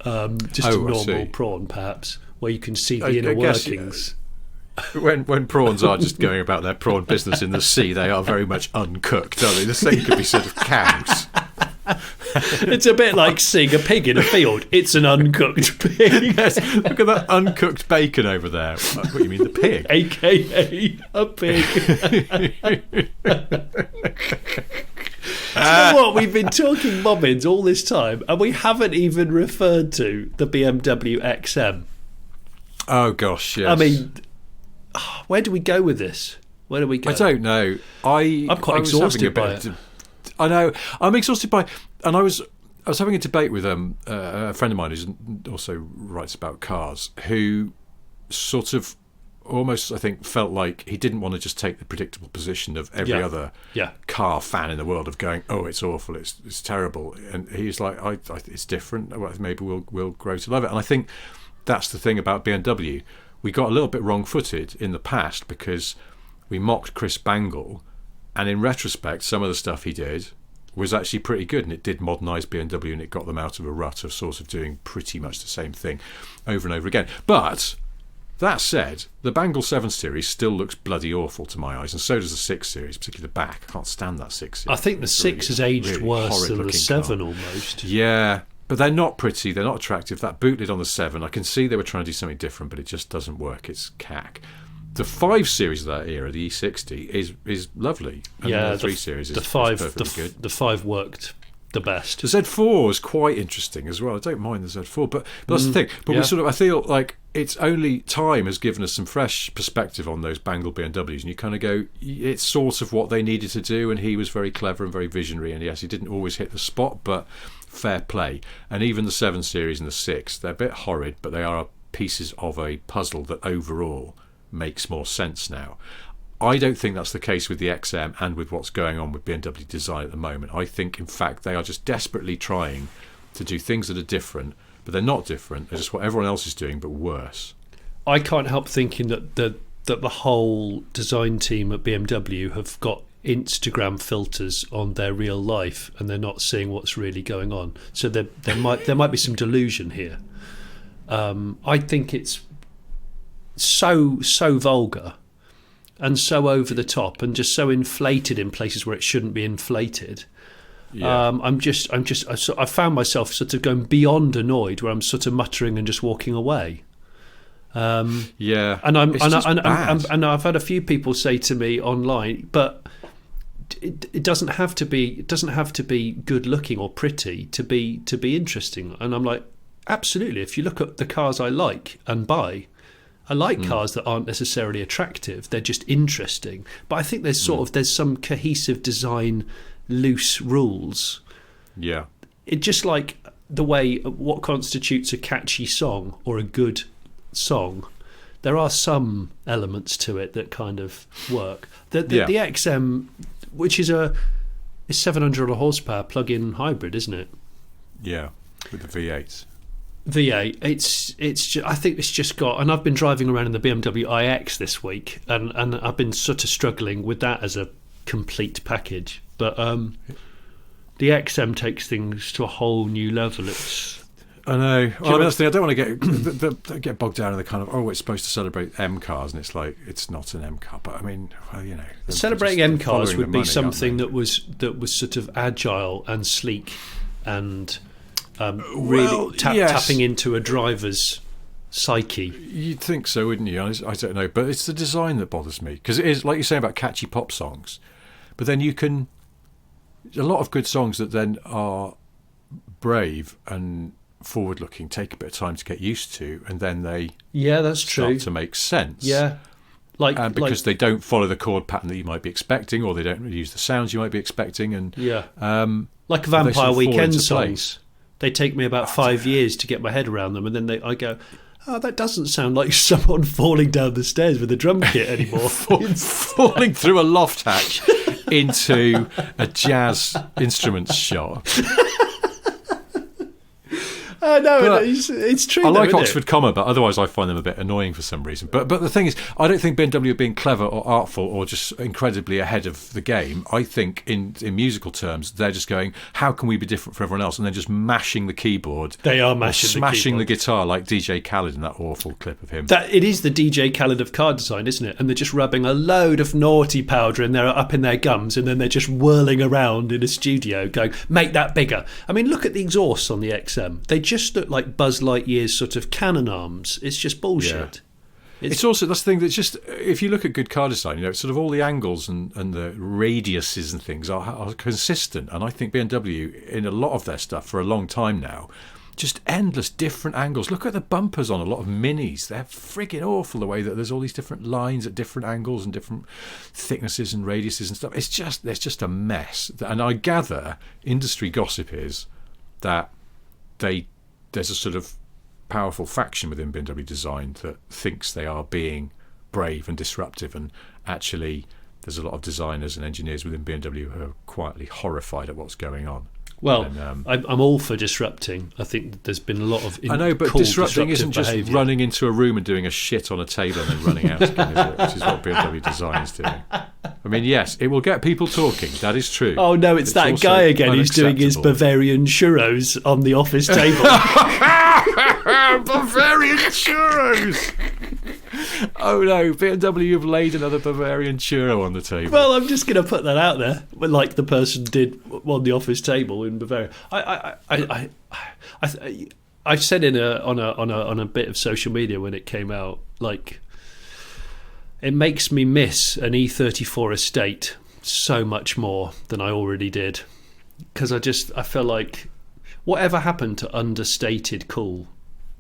just a normal prawn, perhaps, where you can see the inner workings. When prawns are just going about their prawn business in the sea, they are very much uncooked, aren't they? The thing could be sort of canned. It's a bit like seeing a pig in a field. It's an uncooked pig. Yes, look at that uncooked bacon over there. What do you mean, the pig? AKA a pig. Do you know what? We've been talking bobbins all this time, and we haven't even referred to the BMW XM. Oh, gosh, yes. I mean, where do we go with this? Where do we go? I don't know. I'm quite exhausted by it. I know. I'm exhausted by, and I was having a debate with a friend of mine who also writes about cars, who sort of almost, I think, felt like he didn't want to just take the predictable position of every other car fan in the world of going, oh, it's awful, it's terrible, and he's like, it's different. Maybe we'll grow to love it. And I think that's the thing about BMW. We got a little bit wrong-footed in the past because we mocked Chris Bangle, and in retrospect, some of the stuff he did was actually pretty good, and it did modernise BMW, and it got them out of a rut of sort of doing pretty much the same thing over and over again. But that said, the Bangle 7 Series still looks bloody awful to my eyes, and so does the 6 Series, particularly the back. I can't stand that 6 Series. I think the 6 has aged really worse than the 7 almost. Yeah, but they're not pretty, they're not attractive. That boot lid on the 7, I can see they were trying to do something different, but it just doesn't work. It's cack. The 5 Series of that era, the E60, is lovely. And the 3 Series is perfectly good. The 5 worked the best. The Z4 is quite interesting as well. I don't mind the Z4, but that's the thing. But I feel like it's only time has given us some fresh perspective on those Bangle BMWs, and you kind of go, it's sort of what they needed to do, and he was very clever and very visionary, and yes, he didn't always hit the spot, but fair play. And even the 7 Series and the 6, they're a bit horrid, but they are pieces of a puzzle that overall makes more sense now. I don't think that's the case with the XM and with what's going on with BMW design at the moment. I think, in fact, they are just desperately trying to do things that are different, but they're not different. They're just what everyone else is doing, but worse. I can't help thinking that the whole design team at BMW have got Instagram filters on their real life, and they're not seeing what's really going on. So there might be some delusion here. I think it's so vulgar and so over the top and just so inflated in places where it shouldn't be inflated. I found myself sort of going beyond annoyed, where I'm sort of muttering and just walking away. And I've had a few people say to me online, but it doesn't have to be good looking or pretty to be interesting. And I'm like, absolutely. If you look at the cars I like and buy, I like cars that aren't necessarily attractive. They're just interesting. But I think there's there's some cohesive design, loose rules. Yeah. It just like the way what constitutes a catchy song or a good song there are some elements to it that kind of work. The XM, which is 700 horsepower plug-in hybrid, isn't it? Yeah, with the V8. V8. I think it's just got, and I've been driving around in the BMW iX this week, and I've been sort of struggling with that as a complete package. But the XM takes things to a whole new level. I know. Well, I mean, that's the thing. I don't want to get bogged down in the kind of, it's supposed to celebrate M cars, and it's like, it's not an M car. But I mean, well, you know, celebrating M cars would be something that was sort of agile and sleek and really tapping into a driver's psyche. You'd think so, wouldn't you? I don't know, but it's the design that bothers me, because it is, like you're saying about catchy pop songs, but then a lot of good songs that then are brave and forward-looking take a bit of time to get used to, and then they start to make sense. Yeah, because they don't follow the chord pattern that you might be expecting, or they don't use the sounds you might be expecting, and like Vampire Weekend songs. They take me about 5 years to get my head around them, and then I go, oh, that doesn't sound like someone falling down the stairs with a drum kit anymore. Falling through a loft hatch into a jazz instruments shop. No, it's true. I like Oxford Comma, but otherwise I find them a bit annoying for some reason. But the thing is, I don't think BMW are being clever or artful or just incredibly ahead of the game. I think in musical terms, they're just going, how can we be different from everyone else? And then just mashing the keyboard. They are smashing the guitar like DJ Khaled in that awful clip of him. It is the DJ Khaled of car design, isn't it? And they're just rubbing a load of naughty powder up in their gums, and then they're just whirling around in a studio going, make that bigger. I mean, look at the exhausts on the XM. They just look like Buzz Lightyear's sort of cannon arms. It's just bullshit. Yeah. It's also, that's the thing, that's just, if you look at good car design, it's sort of all the angles and the radiuses and things are consistent. And I think BMW, in a lot of their stuff for a long time now, just endless different angles. Look at the bumpers on a lot of Minis. They're frigging awful, the way that there's all these different lines at different angles and different thicknesses and radiuses and stuff. It's just a mess. And I gather industry gossip is that there's a sort of powerful faction within BMW design that thinks they are being brave and disruptive, and actually there's a lot of designers and engineers within BMW who are quietly horrified at what's going on. Well, and, I'm all for disrupting. I think that there's been a lot of I know, but disrupting isn't just running into a room and doing a shit on a table and then running out again, is it? Which is what BMW design is doing. I mean, yes, it will get people talking. That is true. Oh no, it's that guy again who's doing his Bavarian churros on the office table. Bavarian churros! Oh no, BMW have laid another Bavarian churro on the table. Well, I'm just going to put that out there, like the person did on the office table in Bavaria. I said on a bit of social media when it came out, like, it makes me miss an E34 estate so much more than I already did, because I feel like whatever happened to understated cool.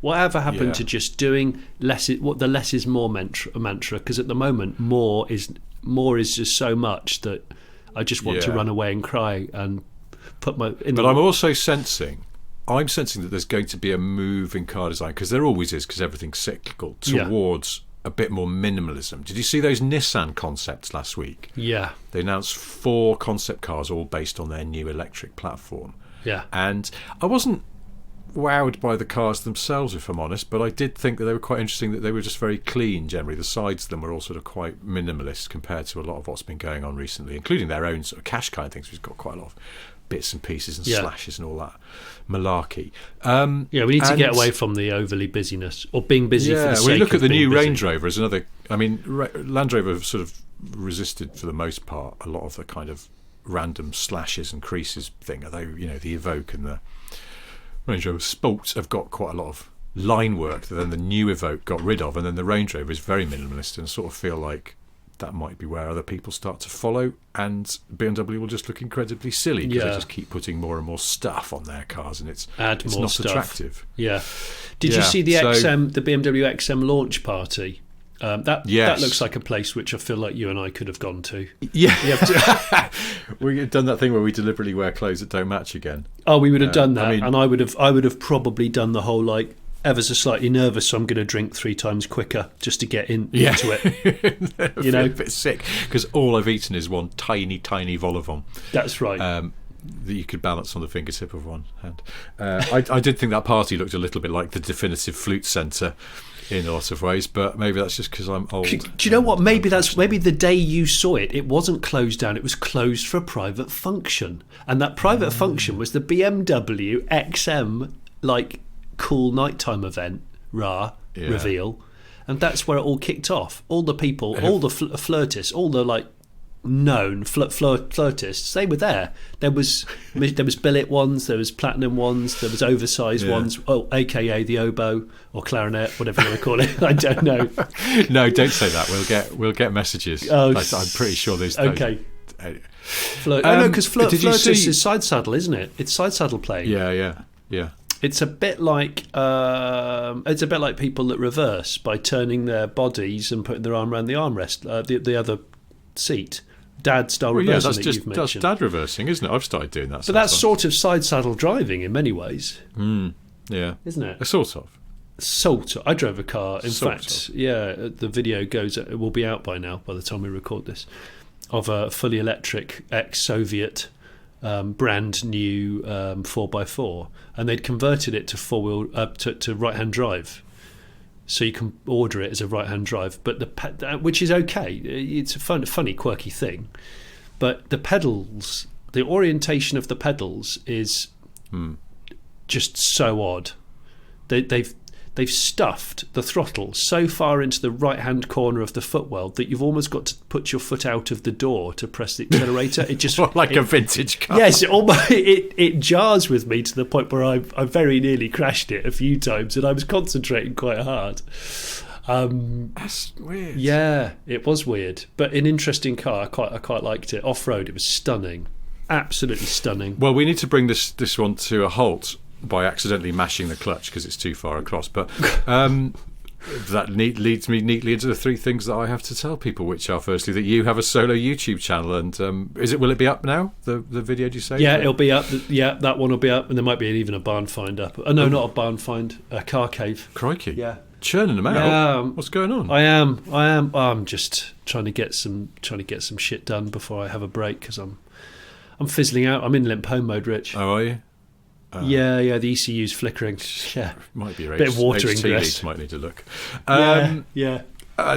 Whatever happened to just doing less? The less is more mantra? Because at the moment, more is just so much that I just want to run away and cry and put my. I'm sensing that there's going to be a move in car design, because there always is, because everything's cyclical, towards a bit more minimalism. Did you see those Nissan concepts last week? Yeah, they announced 4 concept cars, all based on their new electric platform. Yeah, and I wasn't wowed by the cars themselves, if I'm honest, but I did think that they were quite interesting, that they were just very clean generally. The sides of them were all sort of quite minimalist compared to a lot of what's been going on recently, including their own sort of cash kind of things, which has got quite a lot of bits and pieces and slashes and all that malarkey. We need to get away from the overly busyness, or being busy for the sake of being busy. We look at the new Range Rover as another. I mean, Land Rover have sort of resisted for the most part a lot of the kind of random slashes and creases thing, although the Evoque and the Range Rover Sports have got quite a lot of line work that then the new Evoque got rid of, and then the Range Rover is very minimalist, and sort of feel like that might be where other people start to follow, and BMW will just look incredibly silly because they just keep putting more and more stuff on their cars, and it's not stuff. Attractive. Yeah. Did you see the XM, the BMW XM launch party? That looks like a place which I feel like you and I could have gone to. Yeah, we've done that thing where we deliberately wear clothes that don't match again. Oh, we would have done that, and I would have probably done the whole like ever so slightly nervous, so I'm going to drink 3 times quicker just to get into it. You know, a bit sick because all I've eaten is one tiny vol-au-vent. That's right. That you could balance on the fingertip of one hand. I did think that party looked a little bit like the definitive flute centre in a lot of ways, but maybe that's just because I'm old. Do you know what? Maybe the day you saw it, it wasn't closed down. It was closed for a private function, and that private function was the BMW XM, like, cool nighttime event, reveal, and that's where it all kicked off. All the people, all the flirtists, all the like known flirtists, they were there. There was billet ones, there was platinum ones, there was oversized ones, aka the oboe or clarinet, whatever you want to call it. I don't know. No, don't say that. We'll get messages. I'm pretty sure there's okay. No, because flirtist is side saddle, isn't it? It's side saddle playing. Yeah. It's a bit like people that reverse by turning their bodies and putting their arm around the armrest, the other seat. Dad style reversing you've mentioned. That's dad reversing, isn't it? I've started doing that. But that's sort of side saddle driving in many ways. Yeah. Isn't it? Sort of. I drove a car. In fact, the video it will be out by now by the time we record this, of a fully electric ex-Soviet brand new 4x4, and they'd converted it to four-wheel to right-hand drive. So you can order it as a right-hand drive, but which is okay. It's a funny, quirky thing. But the pedals, the orientation of the pedals is just so odd. They've stuffed the throttle so far into the right-hand corner of the footwell that you've almost got to put your foot out of the door to press the accelerator. It just like a vintage car. Yes, it jars with me to the point where I very nearly crashed it a few times, and I was concentrating quite hard. That's weird. Yeah, it was weird, but an interesting car. I quite liked it. Off-road, it was stunning, absolutely stunning. Well, we need to bring this one to a halt by accidentally mashing the clutch because it's too far across, but that leads me neatly into the 3 things that I have to tell people, which are firstly that you have a solo YouTube channel, and will it be up now, the video, do you say? It'll be up. That one will be up, and there might be even a barn find up. No, not a barn find, a car cave. Crikey. Yeah, churning them out. Yeah, what's going on? I am I'm just trying to get some shit done before I have a break, because I'm fizzling out. I'm in limp home mode, Rich. Oh, are you? The ECU's flickering. Yeah, might be your bit of watering leads might need to look. The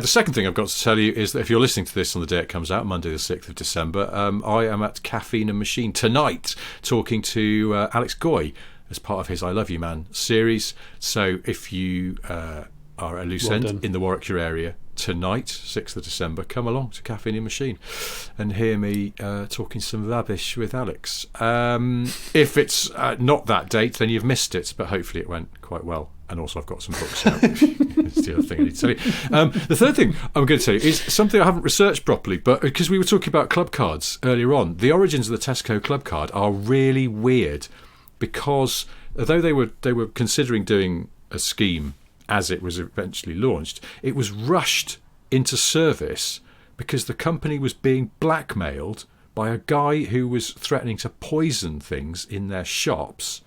second thing I've got to tell you is that if you're listening to this on the day it comes out, Monday the 6th of December, I am at Caffeine and Machine tonight talking to Alex Goy as part of his I Love You Man series. So if you are a loose end in the Warwickshire area tonight, 6th of December, come along to Caffeine and Machine and hear me talking some lavish with Alex. If it's not that date, then you've missed it, but hopefully it went quite well. And also I've got some books out. That's the other thing I need to tell you. The third thing I'm going to tell you is something I haven't researched properly, but because we were talking about club cards earlier on, the origins of the Tesco club card are really weird, because although they were considering doing a scheme as it was eventually launched, it was rushed into service because the company was being blackmailed by a guy who was threatening to poison things in their shops.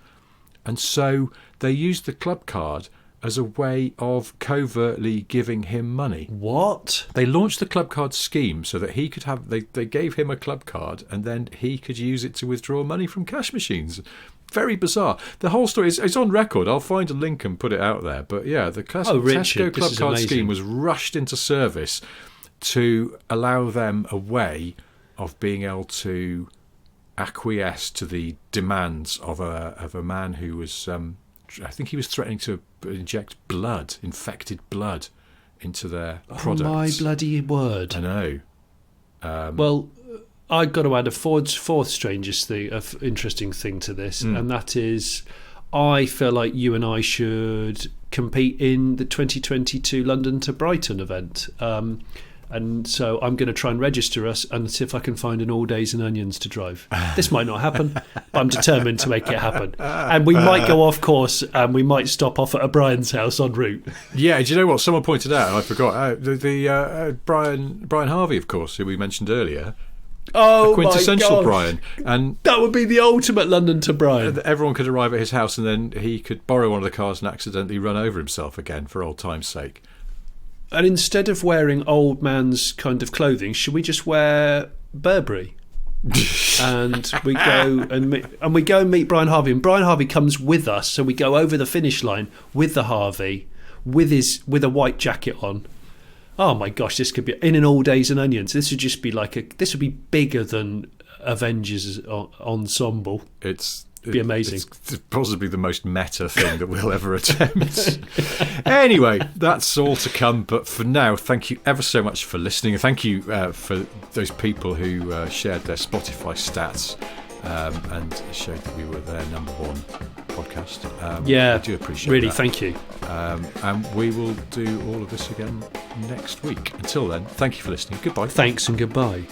And so they used the club card as a way of covertly giving him money. What? They launched the club card scheme so that he could have... They gave him a club card and then he could use it to withdraw money from cash machines. Very bizarre. The whole story is on record. I'll find a link and put it out there. But yeah, the Tesco club card scheme was rushed into service to allow them a way of being able to acquiesce to the demands of a man who was, I think he was threatening to inject infected blood, into their products. Oh my bloody word! I know. Well, I've got to add a fourth interesting thing to this, and that is, I feel like you and I should compete in the 2022 London to Brighton event. And so I'm going to try and register us and see if I can find an all days and onions to drive. This might not happen, but I'm determined to make it happen. And we might go off course and we might stop off at a Brian's house en route. Yeah, do you know what? Someone pointed out, and I forgot, Brian Harvey, of course, who we mentioned earlier, Oh, a quintessential my gosh. Brian. And That would be the ultimate London to Brian. everyone could arrive at his house, and then he could borrow one of the cars and accidentally run over himself again for old time's sake. And instead of wearing old man's kind of clothing, should we just wear Burberry? And we go and meet Brian Harvey, and Brian Harvey comes with us, so we go over the finish line with the Harvey with a white jacket on. Oh my gosh, this could be in an All Days and Onions. This would just be this would be bigger than Avengers ensemble. It'd be amazing. It's possibly the most meta thing that we'll ever attempt. Anyway, that's all to come. But for now, thank you ever so much for listening. Thank you for those people who shared their Spotify stats and showed that we were their #1 podcast. Yeah, I do appreciate really, that. thank you. And we will do all of this again next week. Until then, thank you for listening. Goodbye. Thanks and goodbye.